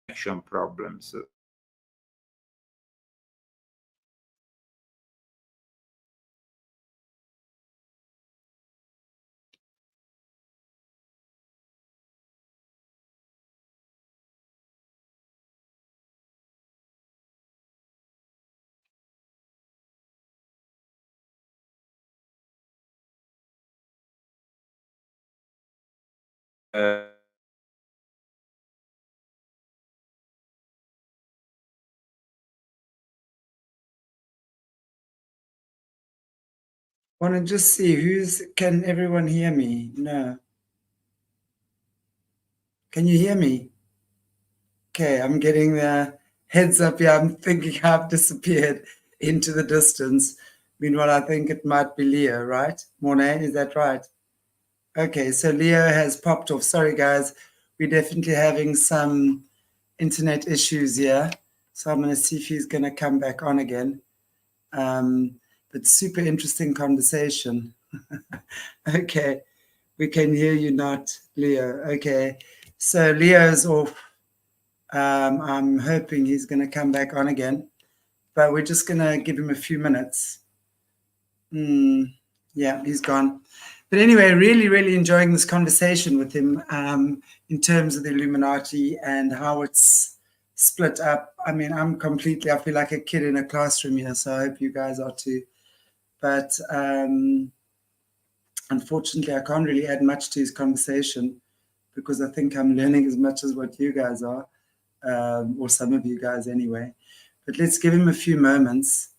S3: action problems.
S1: Want to just see can everyone hear me? No. Can you hear me? Okay, I'm getting the heads up here. I'm thinking I've disappeared into the distance. Meanwhile, I think it might be Leo, right? Mornay, is that right? Okay, so Leo has popped off. Sorry, guys. We're definitely having some internet issues here. So I'm going to see if he's going to come back on again. But super interesting conversation. Okay, we can hear you not, Leo. Okay, so Leo's off. I'm hoping he's going to come back on again, but we're just going to give him a few minutes. Yeah, he's gone. But anyway, really enjoying this conversation with him in terms of the Illuminati and how it's split up. I mean, I feel like a kid in a classroom here, so I hope you guys are too. But unfortunately, I can't really add much to his conversation because I think I'm learning as much as what you guys are, or some of you guys anyway. But let's give him a few moments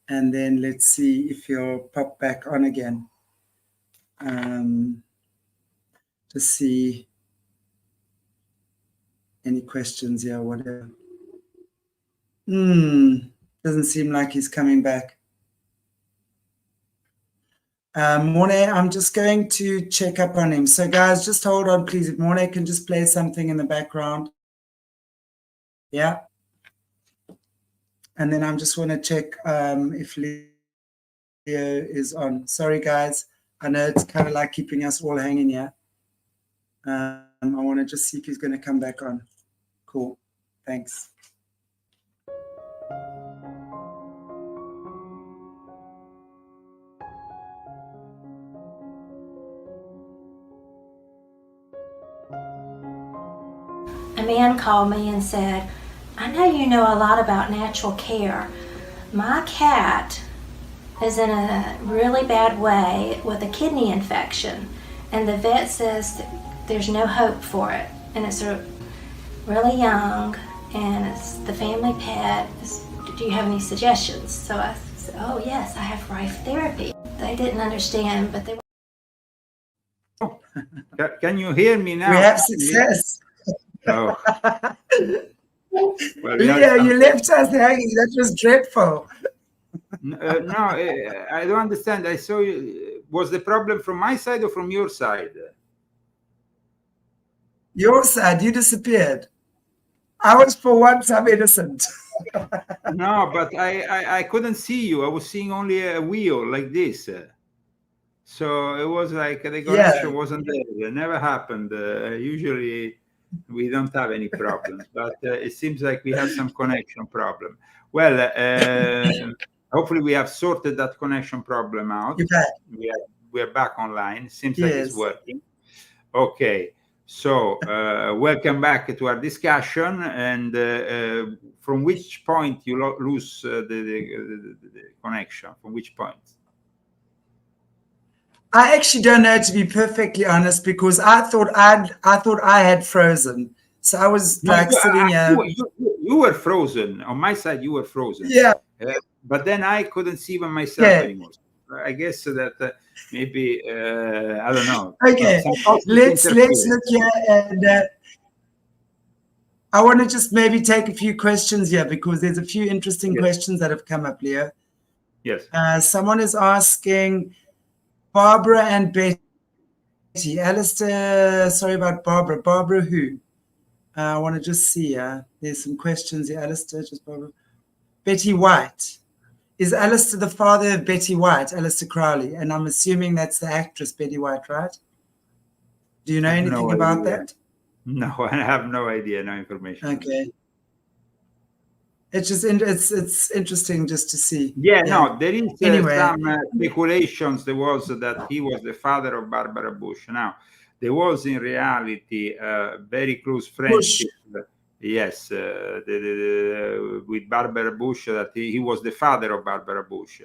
S1: and then let's see if he'll pop back on again. To see. any questions here, whatever. Doesn't seem like he's coming back. Mornay, I'm just going to check up on him. So guys, just hold on, please. If Mornay can just play something in the background. Yeah. And then I'm just want to check if Leo is on. Sorry, guys. I know it's kind of like keeping us all hanging here. I want to just see if he's going to come back on. Cool. Thanks.
S4: A man called me and said, I know you know a lot about natural care. My cat is in a really bad way with a kidney infection, and the vet says there's no hope for it, and it's really young, and it's the family pet. Do you have any suggestions? So I said, oh yes, I have Rife therapy. They didn't understand, but they were.
S3: Can you hear me now?
S1: We have success.
S3: Oh. Well,
S1: Leo, you left us hanging. That was dreadful.
S3: No, I don't understand. I saw you. Was the problem from my side or from your side?
S1: Your side, you disappeared. I was for once, I'm innocent.
S3: No, but I couldn't see you. I was seeing only a wheel like this. So it was like the connection wasn't there. It never happened. Usually we don't have any problems, but it seems like we have some connection problem. Well, hopefully we have sorted that connection problem out. We are back online. It seems like it's working. Okay. So welcome back to our discussion. And from which point you lose the connection? From which point?
S1: I actually don't know, to be perfectly honest, because I thought I had frozen. So I was like sitting here.
S3: You were frozen. On my side, you were frozen.
S1: Yeah.
S3: But then I couldn't see even myself anymore. I guess that maybe I don't know.
S1: Okay, let's look here, and I want to just maybe take a few questions here because there's a few interesting questions that have come up, Leo.
S3: Yes.
S1: Someone is asking Barbara and Betty. Alistair, sorry about Barbara. Barbara who? I want to just see. There's some questions here. Alistair, just Barbara. Betty White. Is Alistair the father of Betty White, Alistair Crowley? And I'm assuming that's the actress Betty White, right? Do you know anything about that?
S3: No, I have no idea, no information.
S1: Okay. It's just it's interesting just to see.
S3: Yeah, no, there is some speculations. There was that he was the father of Barbara Bush. Now, there was in reality a very close friendship. Yes, with Barbara Bush, that he was the father of Barbara Bush.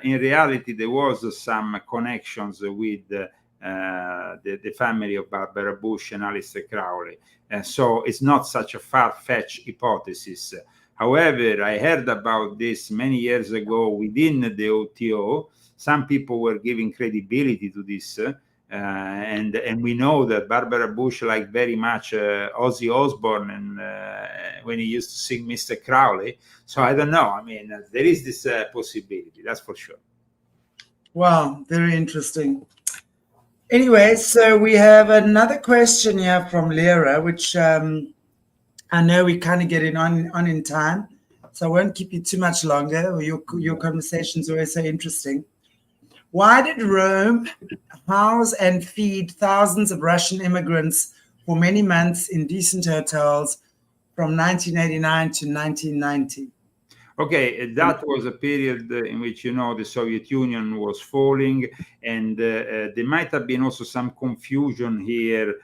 S3: In reality, there was some connections with the family of Barbara Bush and Alistair Crowley. And so it's not such a far-fetched hypothesis. However, I heard about this many years ago within the OTO. Some people were giving credibility to this. And we know that Barbara Bush liked very much Ozzy Osbourne and when he used to sing Mr. Crowley. So I don't know. I mean, there is this possibility, that's for sure.
S1: Wow, very interesting. Anyway, so we have another question here from Lyra, which I know we kind of get on in time, so I won't keep you too much longer. Your conversation's always so interesting. Why did Rome house and feed thousands of Russian immigrants for many months in decent hotels from 1989 to 1990?
S3: Okay, that was a period in which, you know, the Soviet Union was falling, and there might have been also some confusion here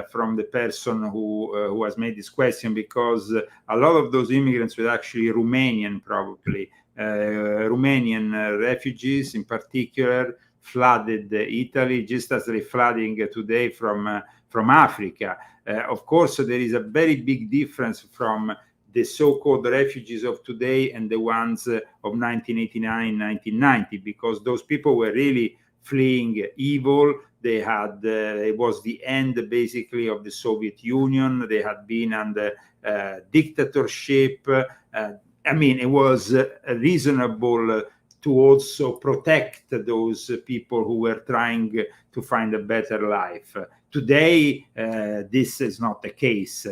S3: from the person who has made this question, because a lot of those immigrants were actually Romanian, probably. Romanian refugees in particular flooded Italy, just as they're flooding today from Africa. Of course, there is a very big difference from the so-called refugees of today and the ones of 1989, 1990, because those people were really fleeing evil. They had, it was the end basically of the Soviet Union. They had been under dictatorship. I mean, it was reasonable to also protect those people who were trying to find a better life. Today, this is not the case.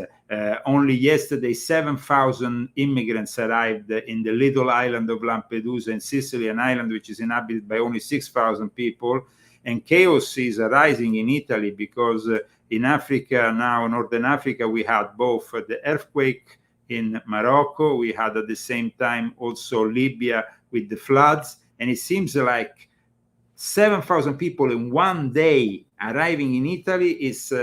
S3: Only yesterday, 7,000 immigrants arrived in the little island of Lampedusa in Sicily, an island which is inhabited by only 6,000 people. And chaos is arising in Italy because in Africa, now Northern Africa, we had both the earthquake in Morocco. We had at the same time also Libya with the floods. And it seems like 7,000 people in one day arriving in Italy is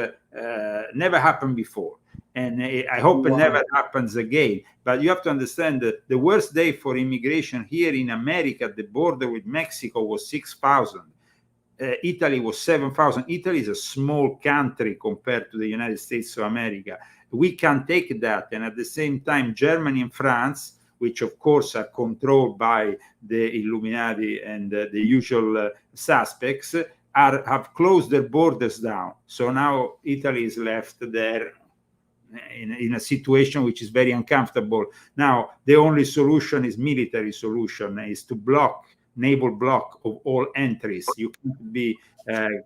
S3: never happened before. And I hope it never happens again. But you have to understand that the worst day for immigration here in America at the border with Mexico was 6,000. Italy was 7,000. Italy is a small country compared to the United States of America. We can take that. And at the same time, Germany and France, which of course are controlled by the Illuminati and the usual suspects, have closed their borders down. So now Italy is left there in a situation which is very uncomfortable. Now, the only solution is military solution, is to block, naval block of all entries. You can't be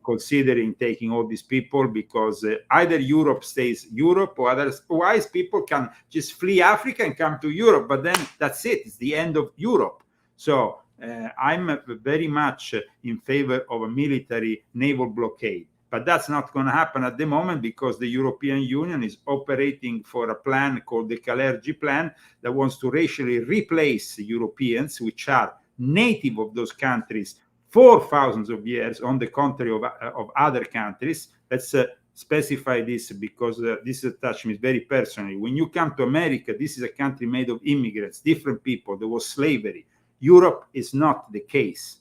S3: considering taking all these people because either Europe stays Europe or otherwise people can just flee Africa and come to Europe, but then that's it. It's the end of Europe. So I'm very much in favor of a military naval blockade. But that's not going to happen at the moment because the European Union is operating for a plan called the Kalergi Plan that wants to racially replace Europeans, which are native of those countries for thousands of years, on the contrary of other countries. Let's specify this because this touches me very personally. When you come to America, this is a country made of immigrants, different people. There was slavery. Europe is not the case.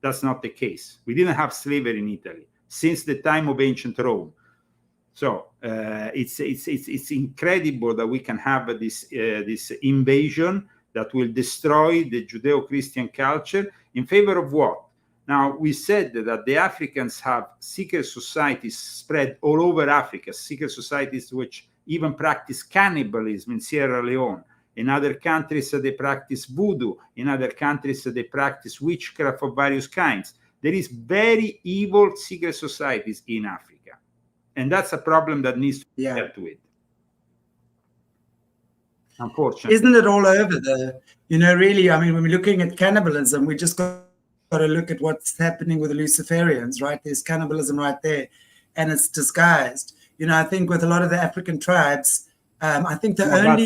S3: That's not the case. We didn't have slavery in Italy since the time of ancient Rome. So it's incredible that we can have this invasion that will destroy the Judeo-Christian culture in favor of what? Now, we said that the Africans have secret societies spread all over Africa, secret societies which even practice cannibalism in Sierra Leone. In other countries, they practice voodoo. In other countries, they practice witchcraft of various kinds. There is very evil secret societies in Africa. And that's a problem that needs to be dealt with. Unfortunately.
S1: Isn't it all over there? You know, really, I mean, when we're looking at cannibalism, we just got to look at what's happening with the Luciferians, right? There's cannibalism right there, and it's disguised. You know, I think with a lot of the African tribes, I think
S3: I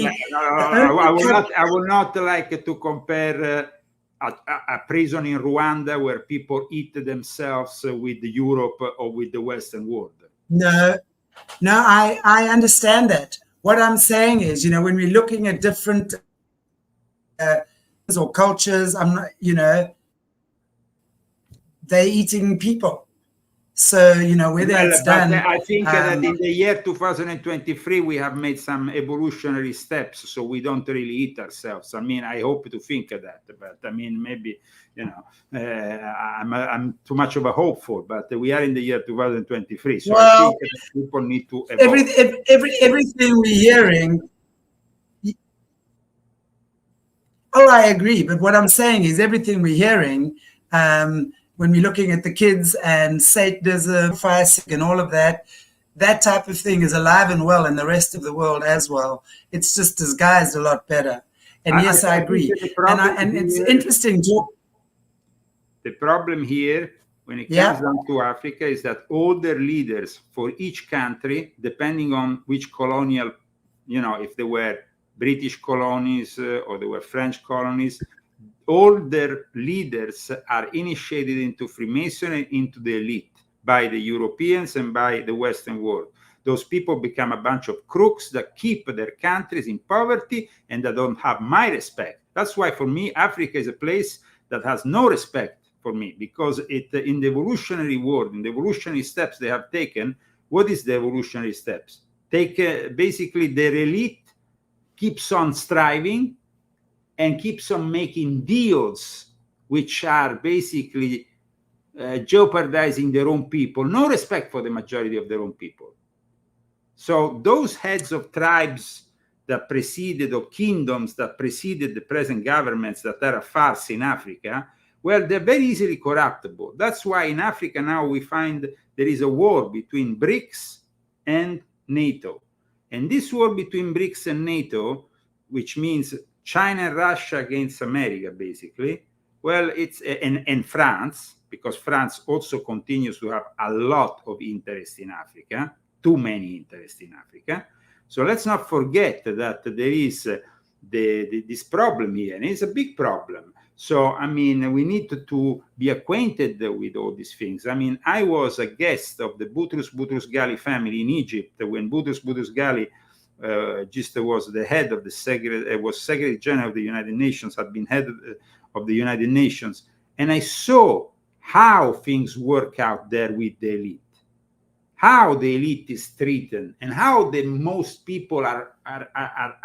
S3: would not like to compare a prison in Rwanda where people eat themselves with Europe or with the Western world.
S1: No, I understand that. What I'm saying is, you know, when we're looking at different or cultures, I'm not, you know, they're eating people. So, you know, whether it's done.
S3: I think that in the year 2023, we have made some evolutionary steps, so we don't really eat ourselves. I mean, I hope to think of that, but I mean, maybe, you know, I'm too much of a hopeful, but we are in the year 2023, so I think that people need to evolve.
S1: Everything we're hearing. Oh, I agree. But what I'm saying is everything we're hearing, when we're looking at the kids and Satanism, fire sick and all of that, that type of thing is alive and well in the rest of the world as well. It's just disguised a lot better. And yes, I agree. And it's interesting to.
S3: The problem here, when it comes down to Africa, is that all their leaders for each country, depending on which colonial, you know, if they were British colonies or they were French colonies, all their leaders are initiated into Freemasonry, into the elite, by the Europeans and by the Western world. Those people become a bunch of crooks that keep their countries in poverty and that don't have my respect. That's why, for me, Africa is a place that has no respect for me, because in the evolutionary world, in the evolutionary steps they have taken, what is the evolutionary steps? Basically, their elite keeps on striving and keeps on making deals which are basically jeopardizing their own people, no respect for the majority of their own people. So those heads of tribes that preceded, or kingdoms that preceded the present governments that are a farce in Africa, well, they're very easily corruptible. That's why in Africa now we find there is a war between BRICS and NATO. And this war between BRICS and NATO, which means China and Russia against America, basically, well, it's and France, because France also continues to have a lot of interest in Africa, too many interest in Africa. So let's not forget that there is this problem here, and it's a big problem. So, I mean, we need to be acquainted with all these things. I mean, I was a guest of the Boutros Boutros-Ghali family in Egypt when Boutros Boutros-Ghali just was the head of the Secretary General of the United Nations, had been head of the United Nations, and I saw how things work out there with the elite, how the elite is treated, and how the most people are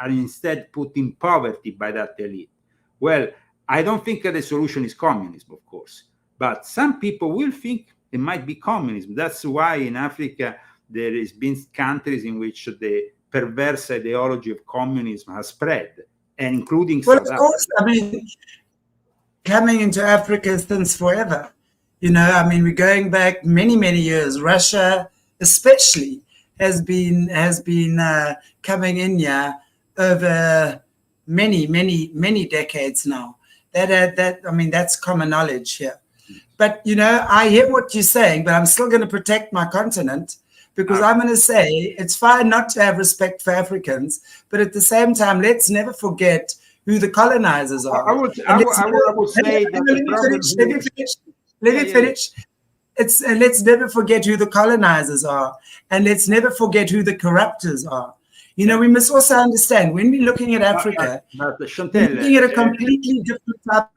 S3: instead put in poverty by that elite. Well, I don't think that the solution is communism, of course, but some people will think it might be communism. That's why in Africa there has been countries in which the perverse ideology of communism has spread, and including
S1: well,
S3: South
S1: of course,
S3: Africa.
S1: I mean, coming into Africa since forever. You know, I mean, we're going back many, many years. Russia, especially, has been coming in here over many decades now. That I mean, that's common knowledge here. But you know, I hear what you're saying, but I'm still going to protect my continent, because I'm going to say it's fine not to have respect for Africans, but at the same time, let's never forget who the colonizers are.
S3: I would say that
S1: let me finish. It's let's never forget who the colonizers are, and let's never forget who the corruptors are. You know, we must also understand when we're looking at Africa,
S3: Chantal,
S1: we're looking at a completely different type.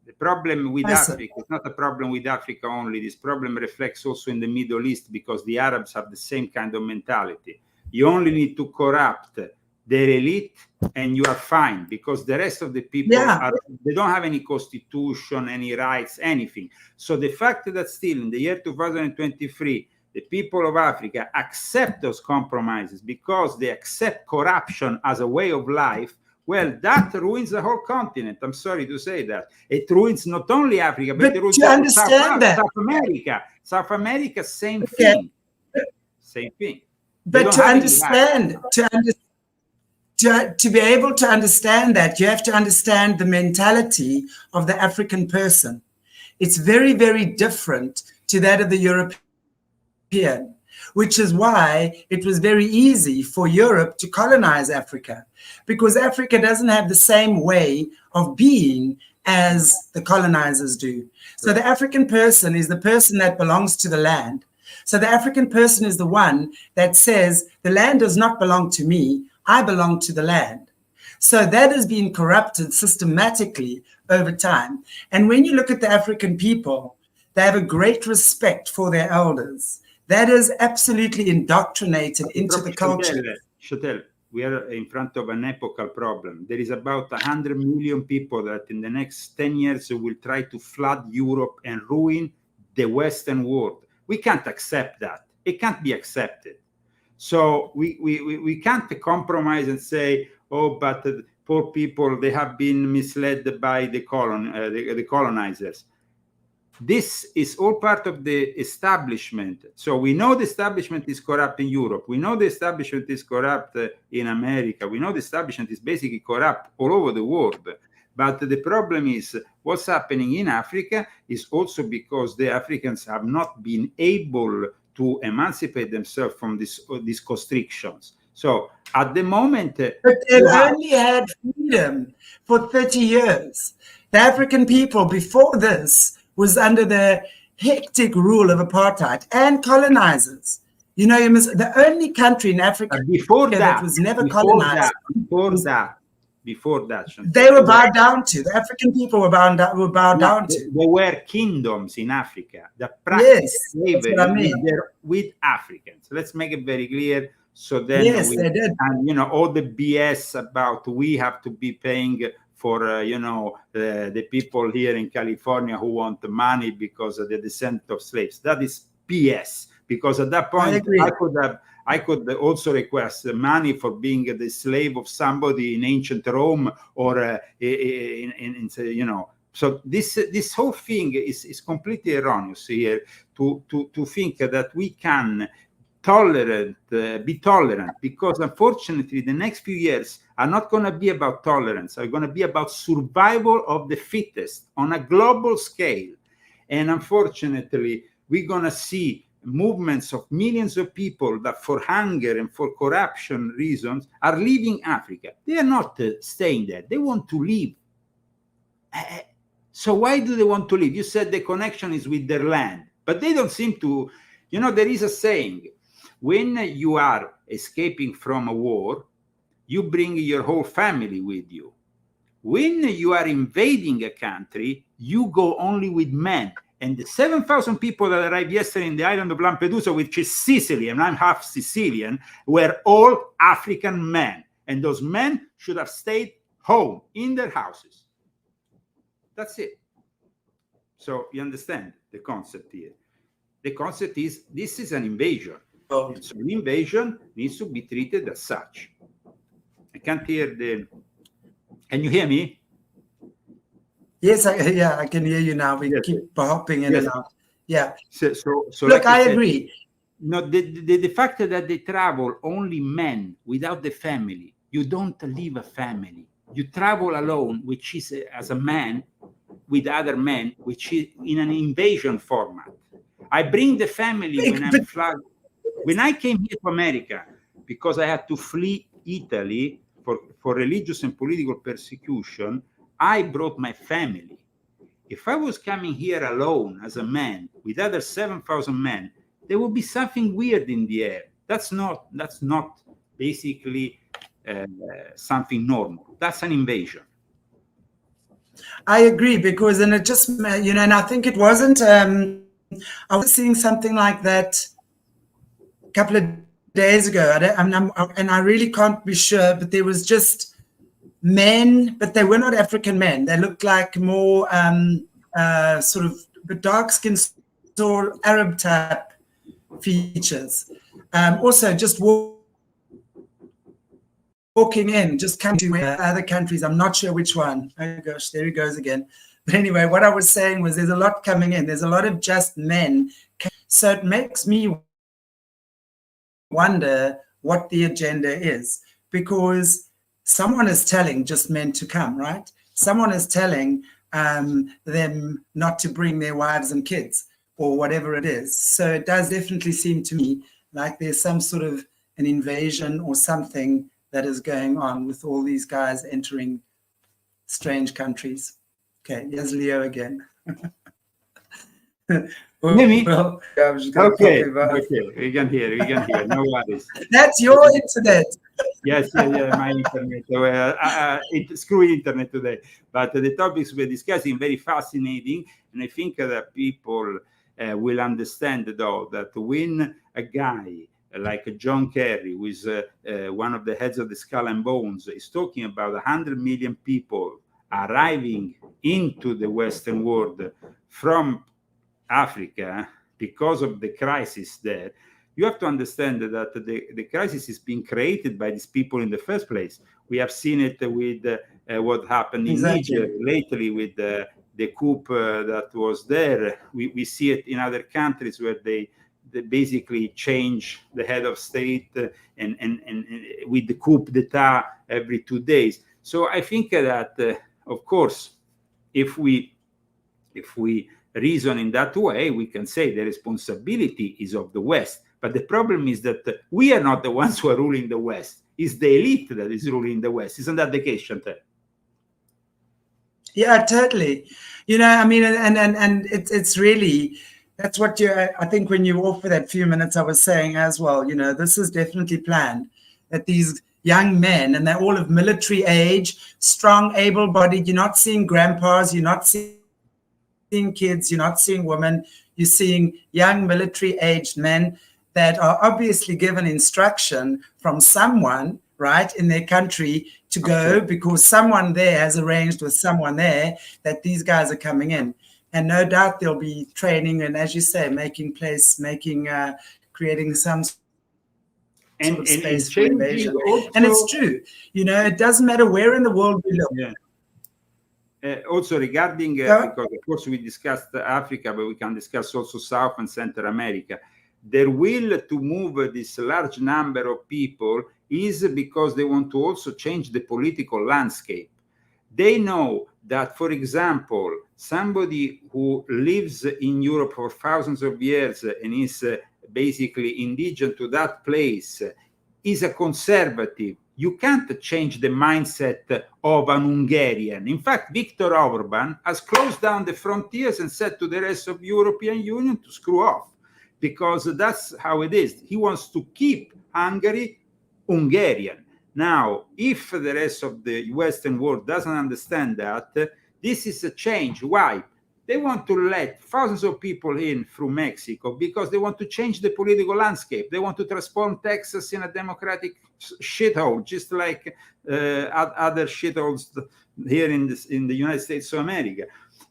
S3: The problem with Africa is not a problem with Africa only. This problem reflects also in the Middle East, because the Arabs have the same kind of mentality. You only need to corrupt their elite and you are fine, because the rest of the people they don't have any constitution, any rights, anything. So the fact that still in the year 2023 the people of Africa accept those compromises because they accept corruption as a way of life, well, that ruins the whole continent. I'm sorry to say that. It ruins not only Africa, but it ruins South America. South America, same thing. Same thing.
S1: But to understand, to be able to understand that, you have to understand the mentality of the African person. It's very, very different to that of the European, which is why it was very easy for Europe to colonize Africa, because Africa doesn't have the same way of being as the colonizers do. So the African person is the person that belongs to the land. So the African person is the one that says, the land does not belong to me, I belong to the land. So that has been corrupted systematically over time. And when you look at the African people, they have a great respect for their elders. That is absolutely indoctrinated into the culture.
S3: Chantal, we are in front of an epochal problem. There is about 100 million people that in the next 10 years will try to flood Europe and ruin the Western world. We can't accept that. It can't be accepted. So we can't compromise and say, oh, but poor people, they have been misled by the colonizers. This is all part of the establishment. So we know the establishment is corrupt in Europe. We know the establishment is corrupt in America. We know the establishment is basically corrupt all over the world. But the problem is what's happening in Africa is also because the Africans have not been able to emancipate themselves from these constrictions. So at the moment...
S1: But they've only had freedom for 30 years. The African people before this was under the hectic rule of apartheid and colonizers. You know, the only country in Africa that was never colonized.
S3: Before that,
S1: they were bowed down to. The African people were bowed down to.
S3: There were kingdoms in Africa that practiced slavery with Africans. Let's make it very clear. So then,
S1: they did.
S3: And you know, all the BS about we have to be paying for the people here in California who want money because of the descent of slaves. That is BS. Because at that point, I could also request money for being the slave of somebody in ancient Rome, or So this whole thing is completely erroneous here, to think that we can be tolerant, because unfortunately the next few years are not going to be about tolerance, are going to be about survival of the fittest on a global scale. And unfortunately, we're going to see movements of millions of people that for hunger and for corruption reasons are leaving Africa. They are not staying there. They want to leave. So why do they want to leave? You said the connection is with their land, but they don't seem to, there is a saying, when you are escaping from a war, you bring your whole family with you. When you are invading a country, you go only with men. And the 7,000 people that arrived yesterday in the island of Lampedusa, which is Sicily, and I'm half Sicilian, were all African men. And those men should have stayed home in their houses. That's it. So you understand the concept here. The concept is, this is an invasion. So an invasion needs to be treated as such. I can't hear Can you hear me?
S1: Yes, I can hear you now. We keep hopping in and out. Yeah.
S3: So
S1: look, like I agree.
S3: No, the fact that they travel only men without the family, you don't leave a family. You travel alone, which is as a man with other men, which is in an invasion format. I bring the family when I'm flying. When I came here to America, because I had to flee Italy for religious and political persecution, I brought my family. If I was coming here alone as a man with other 7,000 men, there would be something weird in the air. That's not basically something normal. That's an invasion.
S1: I agree, because then it just, and I think it wasn't, I was seeing something like that a couple of days ago, and I really can't be sure, but there was just men, but they were not African men. They looked like more sort of dark-skinned, sort of Arab type features. Also, just walking in, just coming to other countries. I'm not sure which one. Oh gosh, there he goes again. But anyway, what I was saying was there's a lot coming in. There's a lot of just men. So it makes me wonder what the agenda is, because someone is telling just men to come, right? Someone is telling them not to bring their wives and kids or whatever it is. So it does definitely seem to me like there's some sort of an invasion or something that is going on with all these guys entering strange countries. Okay, here's Leo again.
S3: Maybe.
S1: Well, I was just
S3: okay, we can hear, no worries.
S1: That's your internet.
S3: Yes, my internet. Screw internet today. But the topics we're discussing very fascinating, and I think that people will understand, though, that when a guy like John Kerry, who is one of the heads of the Skull and Bones, is talking about 100 million people arriving into the Western world from Africa because of the crisis there, you have to understand that the crisis is being created by these people in the first place. We have seen it with what happened in Niger lately with the coup that was there. We see it in other countries where they basically change the head of state and with the coup d'etat every 2 days. So I think that, of course, if we reason in that way, we can say the responsibility is of the West. But the problem is that we are not the ones who are ruling the West. It's the elite that is ruling the West. Isn't that the case, Chantal?
S1: Yeah, totally. I mean, and it's really, that's what I think when you offer that few minutes I was saying as well, this is definitely planned, that these young men, and they're all of military age, strong, able-bodied, you're not seeing grandpas, you're not seeing kids, you're not seeing women, you're seeing young military aged men that are obviously given instruction from someone, right, in their country to go because someone there has arranged with someone there that these guys are coming in. And no doubt there'll be training and, as you say, creating some sort of space for invasion.
S3: Also,
S1: and it's true. You know, it doesn't matter where in the world we look.
S3: Yeah. Also regarding, because of course we discussed Africa, but we can discuss also South and Central America. Their will to move this large number of people is because they want to also change the political landscape. They know that, for example, somebody who lives in Europe for thousands of years and is basically indigenous to that place is a conservative. You can't change the mindset of an Hungarian. In fact, Viktor Orban has closed down the frontiers and said to the rest of European Union to screw off, because that's how it is. He wants to keep Hungary Hungarian. Now, if the rest of the Western world doesn't understand that, this is a change. Why? They want to let thousands of people in through Mexico because they want to change the political landscape. They want to transform Texas in a democratic shithole, just like other shitholes here in the United States of America.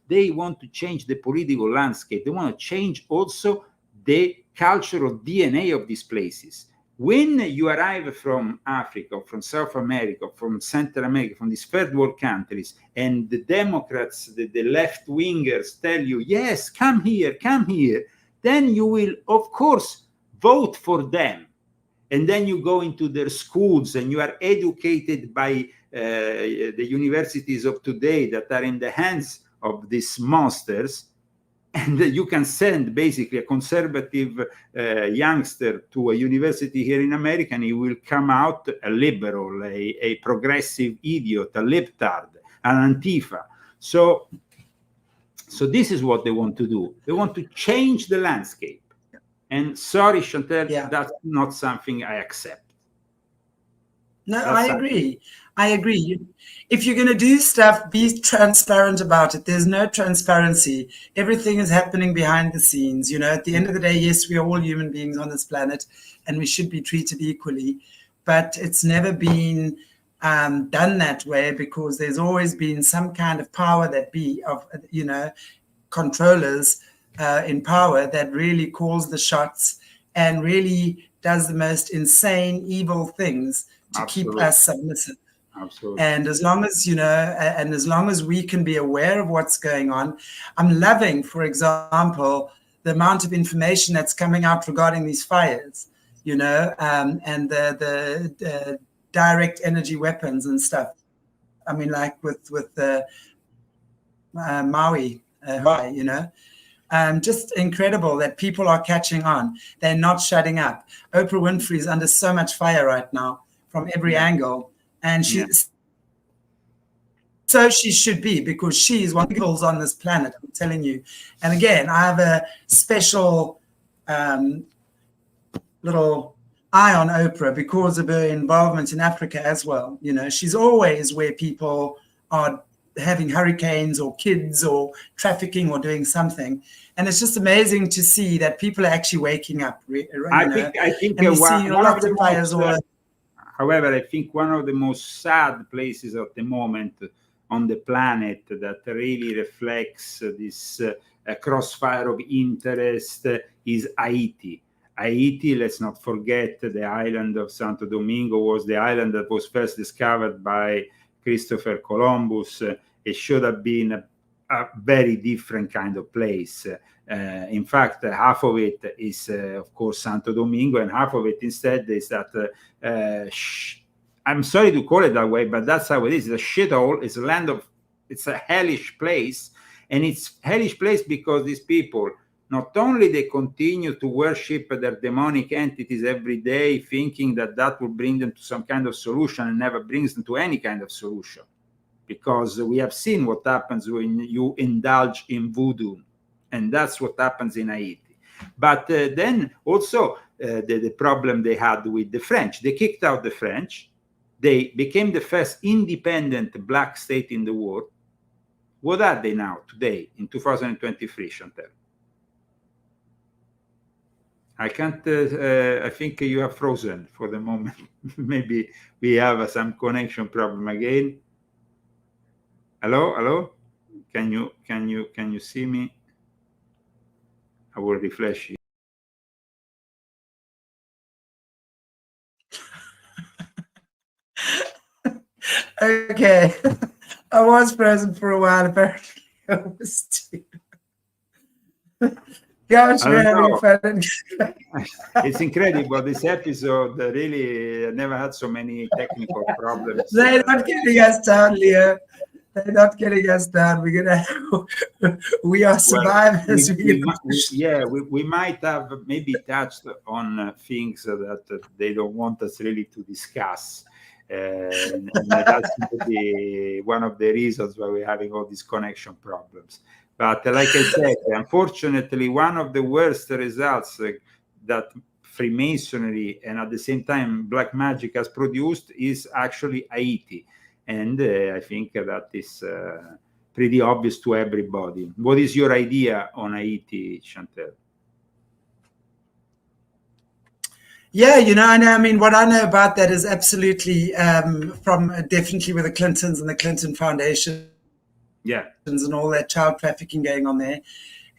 S3: They want to change the political landscape. They want to change also the cultural DNA of these places. When you arrive from Africa, from South America, from Central America, from these third world countries, and the Democrats, the left-wingers tell you, yes, come here, then you will, of course, vote for them. And then you go into their schools and you are educated by the universities of today that are in the hands of these monsters. And you can send basically a conservative youngster to a university here in America, and he will come out a liberal, a progressive idiot, a libtard, an Antifa. So this is what they want to do. They want to change the landscape. And sorry, Chantal, that's not something I accept.
S1: No, I agree. If you're going to do stuff, be transparent about it. There's no transparency. Everything is happening behind the scenes. You know, at the end of the day, yes, we are all human beings on this planet and we should be treated equally. But it's never been done that way because there's always been some kind of power controllers in power that really calls the shots and really does the most insane, evil things to keep us submissive.
S3: Absolutely.
S1: And as long as, as long as we can be aware of what's going on, I'm loving, for example, the amount of information that's coming out regarding these fires, and the direct energy weapons and stuff. I mean, like with the Maui, Hawaii, just incredible that people are catching on. They're not shutting up. Oprah Winfrey is under so much fire right now from every angle. And so she should be, because she is one of the evils on this planet, I'm telling you. And again, I have a special little eye on Oprah because of her involvement in Africa as well. She's always where people are having hurricanes or kids or trafficking or doing something. And it's just amazing to see that people are actually waking up.
S3: I think However, I think one of the most sad places at the moment on the planet that really reflects this crossfire of interest is Haiti. Haiti, let's not forget, the island of Santo Domingo was the island that was first discovered by Christopher Columbus. It should have been a very different kind of place. In fact, half of it is, of course, Santo Domingo, and half of it instead is that, I'm sorry to call it that way, but that's how it is. It's a shithole. It's a hellish place. And it's a hellish place because these people, not only they continue to worship their demonic entities every day, thinking that will bring them to some kind of solution, and never brings them to any kind of solution. Because we have seen what happens when you indulge in voodoo. And that's what happens in Haiti. But then also the problem they had with the French. They kicked out the French. They became the first independent black state in the world. What are they now today in 2023, Chantal? I can't. I think you are frozen for the moment. Maybe we have some connection problem again. Hello, hello. Can you see me? I will refresh you.
S1: Okay. I was present for a while, apparently. I was too. Gosh, we're having fun.
S3: It's incredible. This episode really never had so many technical problems.
S1: They're not getting us down, Leo. They're not getting us down. We're gonna. We are survivors.
S3: Well, we might have maybe touched on things that they don't want us really to discuss. And that's maybe one of the reasons why we're having all these connection problems. But like I said, unfortunately, one of the worst results that Freemasonry and at the same time black magic has produced is actually Haiti. And I think that is pretty obvious to everybody. What is your idea on Haiti, Chantel?
S1: Yeah, I mean, what I know about that is absolutely from definitely with the Clintons and the Clinton Foundation.
S3: Yeah,
S1: and all that child trafficking going on there,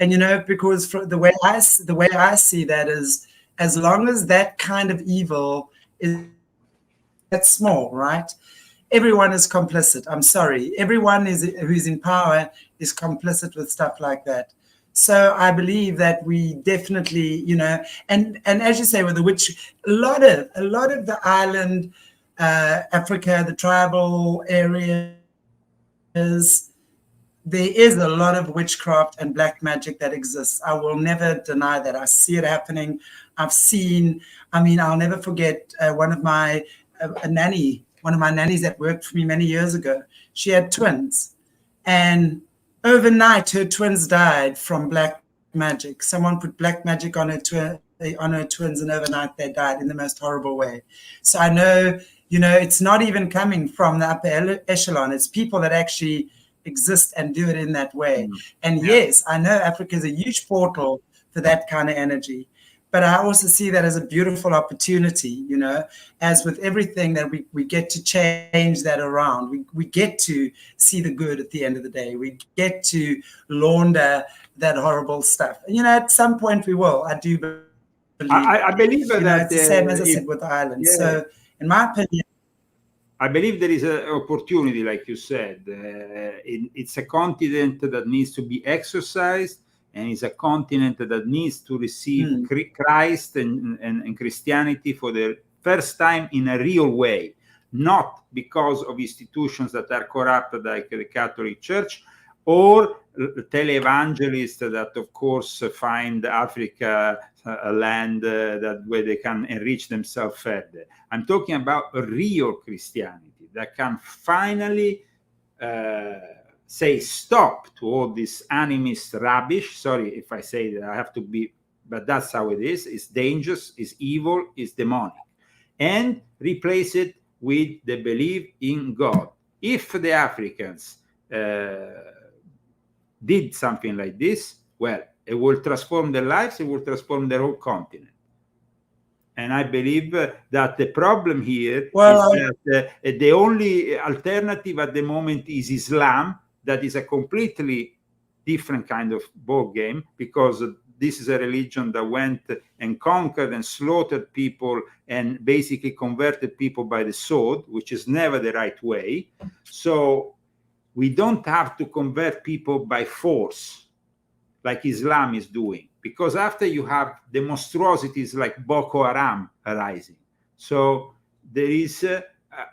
S1: and because the way I see that is, as long as that kind of evil is that small, right? Everyone is complicit. I'm sorry, everyone who's in power is complicit with stuff like that. So I believe that we definitely, and as you say, with the witch, a lot of the island, Africa, the tribal areas. There is a lot of witchcraft and black magic that exists. I will never deny that. I see it happening. I'll never forget one of my nannies that worked for me many years ago. She had twins, and overnight her twins died from black magic. Someone put black magic on her twins, and overnight they died in the most horrible way. So I know, it's not even coming from the upper echelon. It's people that actually exist and do it in that way. And yes, I know Africa is a huge portal for that kind of energy, but I also see that as a beautiful opportunity, as with everything that we get to change that around. We get to see the good at the end of the day. We get to launder that horrible stuff. At some point we will. I do believe.
S3: I believe that
S1: it's the same as I said with the island. Yeah. So in my opinion,
S3: I believe there is an opportunity, like you said. It's a continent that needs to be exorcised, and it's a continent that needs to receive Christ and Christianity for the first time in a real way, not because of institutions that are corrupt like the Catholic Church or televangelists that, of course, find Africa a land where they can enrich themselves further. I'm talking about a real Christianity that can finally say stop to all this animist rubbish. Sorry if I say that, I have to be, but that's how it is. It's dangerous, it's evil, it's demonic. And replace it with the belief in God. If the Africans did something like this, well, it will transform their lives, it will transform their whole continent. And I believe that the problem here is that the only alternative at the moment is Islam. That is a completely different kind of ball game, because this is a religion that went and conquered and slaughtered people and basically converted people by the sword, which is never the right way. So we don't have to convert people by force like Islam is doing, because after you have the monstrosities like Boko Haram arising. So there is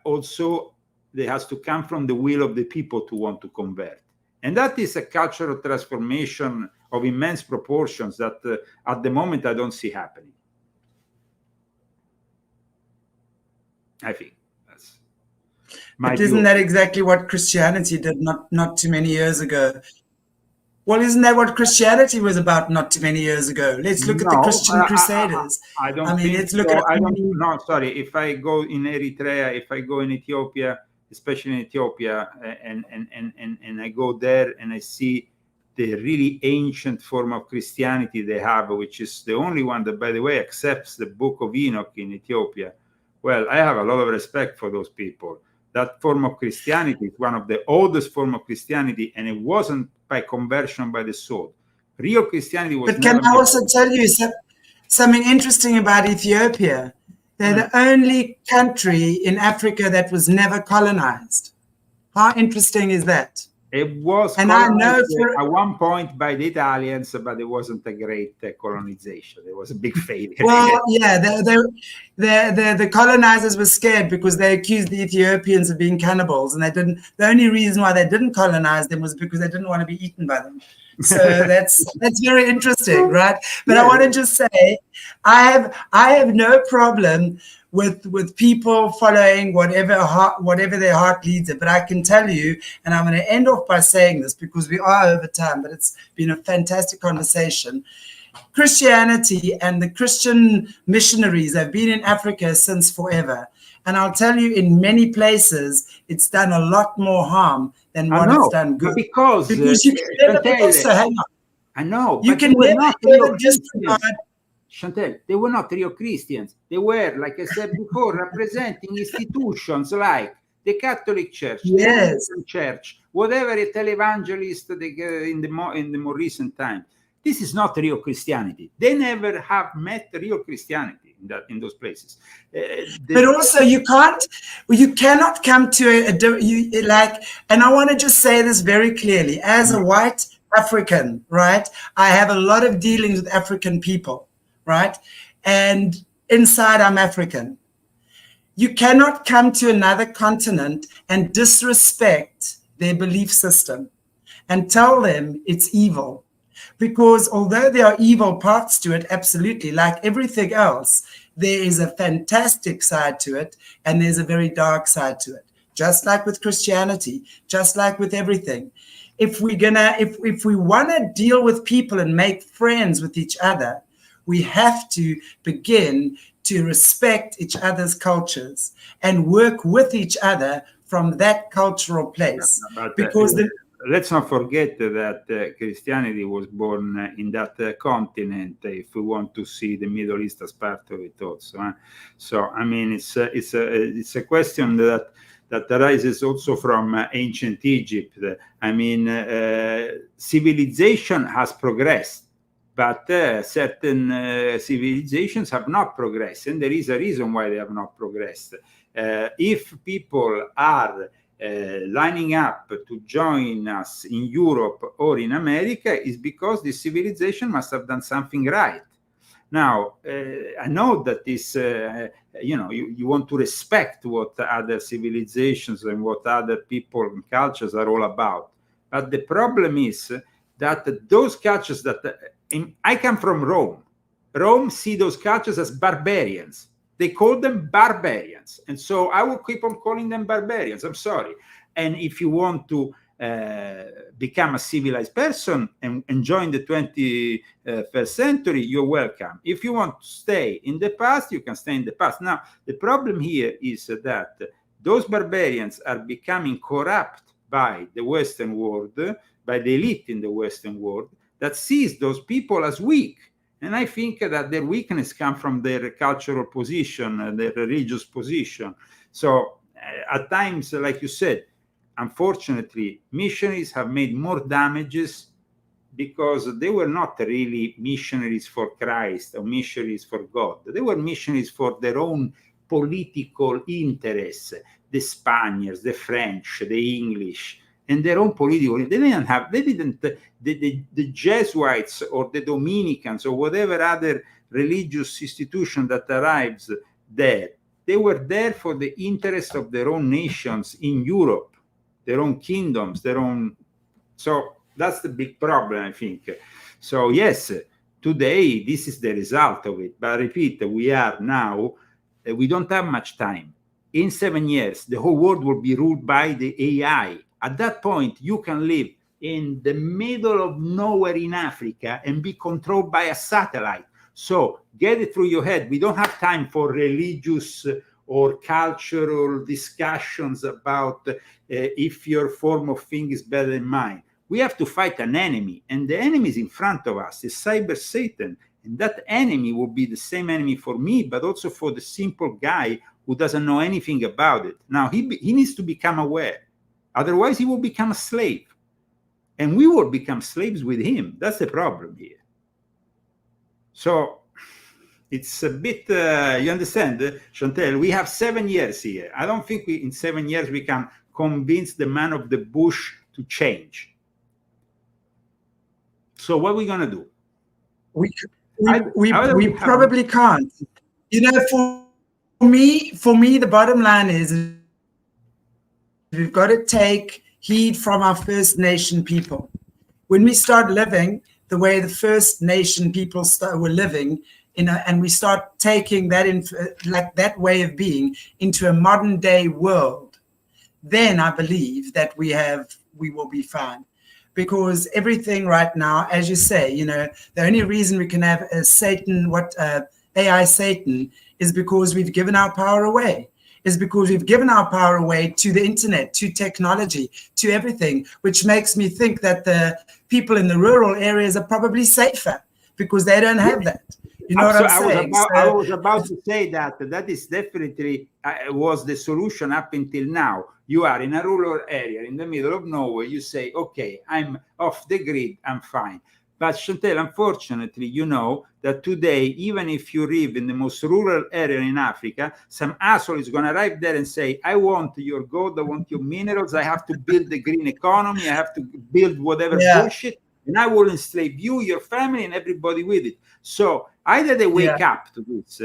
S3: also, there has to come from the will of the people to want to convert. And that is a cultural transformation of immense proportions that at the moment I don't see happening. I think that's my
S1: view. Isn't that exactly what Christianity did not too many years ago? Well, isn't that what Christianity was about not too many years ago? Let's look at the Christian Crusaders.
S3: Let's look at. No, sorry. If I go in Eritrea, if I go in Ethiopia, especially in Ethiopia, and I go there and I see the really ancient form of Christianity they have, which is the only one that, by the way, accepts the Book of Enoch in Ethiopia. Well, I have a lot of respect for those people. That form of Christianity is one of the oldest form of Christianity, and it wasn't by conversion by the sword. Real Christianity was.
S1: But can I also tell you something interesting about Ethiopia? They're the only country in Africa that was never colonized. How interesting is that?
S3: It was,
S1: and I know
S3: at one point by the Italians, but it wasn't a great colonization. It was a big failure.
S1: Well, yeah, the colonizers were scared because they accused the Ethiopians of being cannibals, and they didn't. The only reason why they didn't colonize them was because they didn't want to be eaten by them. So that's very interesting, right? But yeah. I want to just say, I have no problem with people following whatever their heart leads it. But I can tell you, and I'm going to end off by saying this because we are over time, but it's been a fantastic conversation. Christianity and the Christian missionaries have been in Africa since forever. And I'll tell you, in many places, it's done a lot more harm than what it's done good.
S3: Because
S1: you can never also, hang on.
S3: I know.
S1: You can never disregard.
S3: Chantel, they were not real Christians. They were, like I said before, representing institutions like the Catholic Church, the Anglican Church, whatever a televangelist in the more recent time. This is not real Christianity. They never have met real Christianity in those places.
S1: But also, you cannot come to and I want to just say this very clearly. As a white African, right, I have a lot of dealings with African people, right? And inside, I'm African. You cannot come to another continent and disrespect their belief system and tell them it's evil. Because although there are evil parts to it, absolutely, like everything else, there is a fantastic side to it, and there's a very dark side to it. Just like with Christianity, just like with everything. If we want to deal with people and make friends with each other, we have to begin to respect each other's cultures and work with each other from that cultural place. Because
S3: let's not forget that Christianity was born in that continent, if we want to see the Middle East as part of it also. So, I mean, it's a question that arises also from ancient Egypt. I mean, civilization has progressed, but certain civilizations have not progressed, and there is a reason why they have not progressed. If people are lining up to join us in Europe or in America, is because the civilization must have done something right. Now, I know that this, you want to respect what other civilizations and what other people and cultures are all about. But the problem is that those cultures I come from Rome. Rome see those cultures as barbarians. They call them barbarians. And so I will keep on calling them barbarians. I'm sorry. And if you want to become a civilized person and join the 21st century, you're welcome. If you want to stay in the past, you can stay in the past. Now, the problem here is that those barbarians are becoming corrupt by the Western world, by the elite in the Western world, that sees those people as weak. And I think that their weakness comes from their cultural position, their religious position. So at times, like you said, unfortunately, missionaries have made more damages because they were not really missionaries for Christ or missionaries for God. They were missionaries for their own political interests, the Spaniards, the French, the English, and their own political. The Jesuits or the Dominicans or whatever other religious institution that arrives there, they were there for the interest of their own nations in Europe, their own kingdoms, so that's the big problem, I think. So yes, today this is the result of it. But I repeat, we don't have much time. In 7 years, the whole world will be ruled by the AI. At that point, you can live in the middle of nowhere in Africa and be controlled by a satellite. So get it through your head. We don't have time for religious or cultural discussions about if your form of thing is better than mine. We have to fight an enemy, and the enemy is in front of us. It's cyber Satan, and that enemy will be the same enemy for me, but also for the simple guy who doesn't know anything about it. Now he needs to become aware, otherwise he will become a slave, and we will become slaves with him. That's the problem here. So it's a bit, you understand, Chantel? We have 7 years here. I don't think in 7 years we can convince the man of the bush to change. So what are we going to do?
S1: We probably can't. You know, for me, the bottom line is we've got to take heed from our First Nation people. When we start living the way the First Nation people were living, and we start taking that like that way of being into a modern day world, then I believe that we will be fine. Because everything right now, as you say, you know, the only reason we can have a Satan, AI Satan, is because we've given our power away. Is because we've given our power away to the internet, to technology, to everything, which makes me think that the people in the rural areas are probably safer because they don't have that. You know what I'm saying?
S3: I was about to say that is definitely was the solution up until now. You are in a rural area in the middle of nowhere. You say, okay, I'm off the grid, I'm fine. But Chantel, unfortunately, you know that today, even if you live in the most rural area in Africa, some asshole is going to arrive there and say, I want your gold, I want your minerals, I have to build the green economy, I have to build whatever bullshit, and I will enslave you, your family, and everybody with it. So either they wake up to this,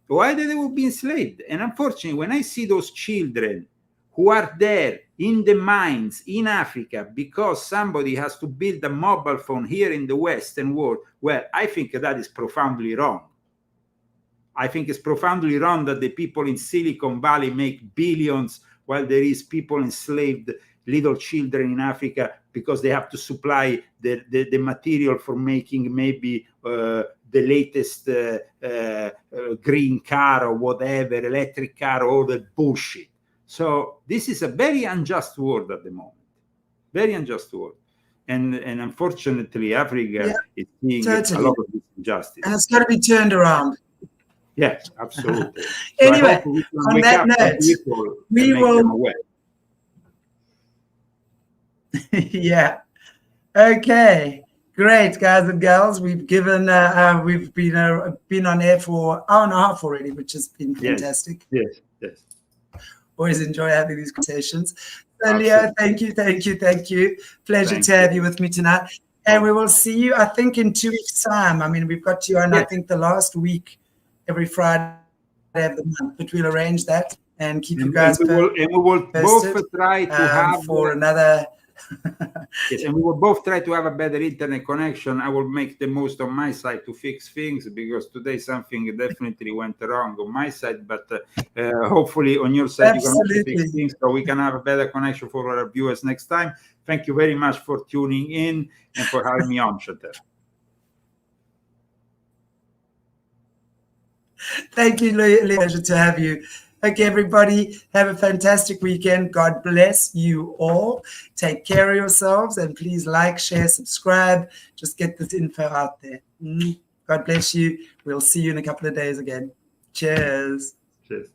S3: or either they will be enslaved. And unfortunately, when I see those children who are there in the mines in Africa because somebody has to build a mobile phone here in the Western world, well, I think that is profoundly wrong. I think it's profoundly wrong that the people in Silicon Valley make billions while there is people enslaved, little children in Africa, because they have to supply the material for making maybe the latest green car or whatever, electric car, all that bullshit. So this is a very unjust world at the moment, very unjust world, and unfortunately, Africa is seeing a lot of this injustice,
S1: and it's got to be turned around.
S3: Yes, absolutely.
S1: Anyway, on that note, we will. Yeah. Okay. Great, guys and girls. We've given. We've been on air for an hour and a half already, which has been fantastic.
S3: Yes.
S1: Always enjoy having these conversations. So, Leo, thank you. Pleasure to have you with me tonight. And we will see you, I think, in 2 weeks' time. I mean, we've got you on, I think, the last week, every Friday of the month. But we'll arrange that and keep you guys posted.
S3: And we will both try to have
S1: for another.
S3: Yes, and we will both try to have a better internet connection. I will make the most on my side to fix things, because today something definitely went wrong on my side, but hopefully on your side you can also fix things so we can have a better connection for our viewers next time. Thank you very much for tuning in and for having me on, Chantel.
S1: Thank you, Leo. Pleasure to have you. Okay, everybody, have a fantastic weekend. God bless you all. Take care of yourselves, and please like, share, subscribe. Just get this info out there. God bless you. We'll see you in a couple of days again. Cheers.
S3: Cheers.